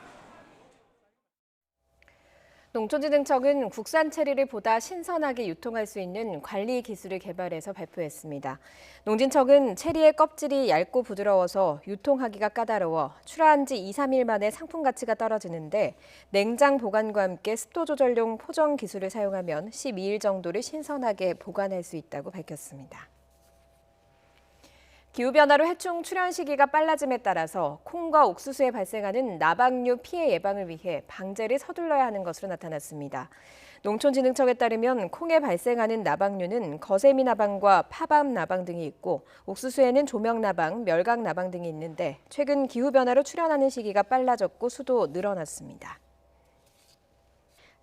농촌진흥청은 국산 체리를 보다 신선하게 유통할 수 있는 관리 기술을 개발해서 발표했습니다. 농진청은 체리의 껍질이 얇고 부드러워서 유통하기가 까다로워 출하한 지 2, 3일 만에 상품 가치가 떨어지는데 냉장 보관과 함께 습도 조절용 포정 기술을 사용하면 12일 정도를 신선하게 보관할 수 있다고 밝혔습니다. 기후변화로 해충 출현 시기가 빨라짐에 따라서 콩과 옥수수에 발생하는 나방류 피해 예방을 위해 방제를 서둘러야 하는 것으로 나타났습니다. 농촌진흥청에 따르면 콩에 발생하는 나방류는 거세미 나방과 파밤 나방 등이 있고 옥수수에는 조명 나방, 멸각 나방 등이 있는데 최근 기후변화로 출현하는 시기가 빨라졌고 수도 늘어났습니다.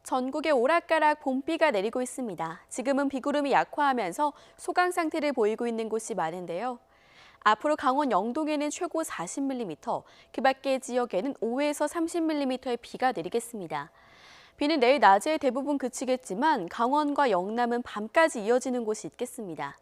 전국에 오락가락 봄비가 내리고 있습니다. 지금은 비구름이 약화하면서 소강 상태를 보이고 있는 곳이 많은데요. 앞으로 강원 영동에는 최고 40mm, 그 밖의 지역에는 5에서 30mm의 비가 내리겠습니다. 비는 내일 낮에 대부분 그치겠지만 강원과 영남은 밤까지 이어지는 곳이 있겠습니다.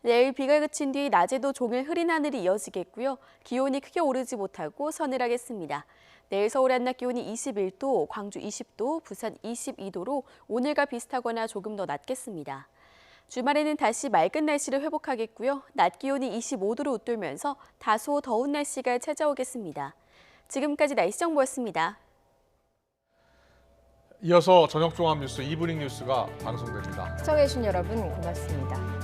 내일 비가 그친 뒤 낮에도 종일 흐린 하늘이 이어지겠고요. 기온이 크게 오르지 못하고 서늘하겠습니다. 내일 서울 한낮 기온이 21도, 광주 20도, 부산 22도로 오늘과 비슷하거나 조금 더 낮겠습니다. 주말에는 다시 맑은 날씨를 회복하겠고요. 낮 기온이 25도로 웃돌면서 다소 더운 날씨가 찾아오겠습니다. 지금까지 날씨 정보였습니다. 이어서 저녁 종합 뉴스 이브닝 뉴스가 방송됩니다. 시청해주신 여러분 고맙습니다.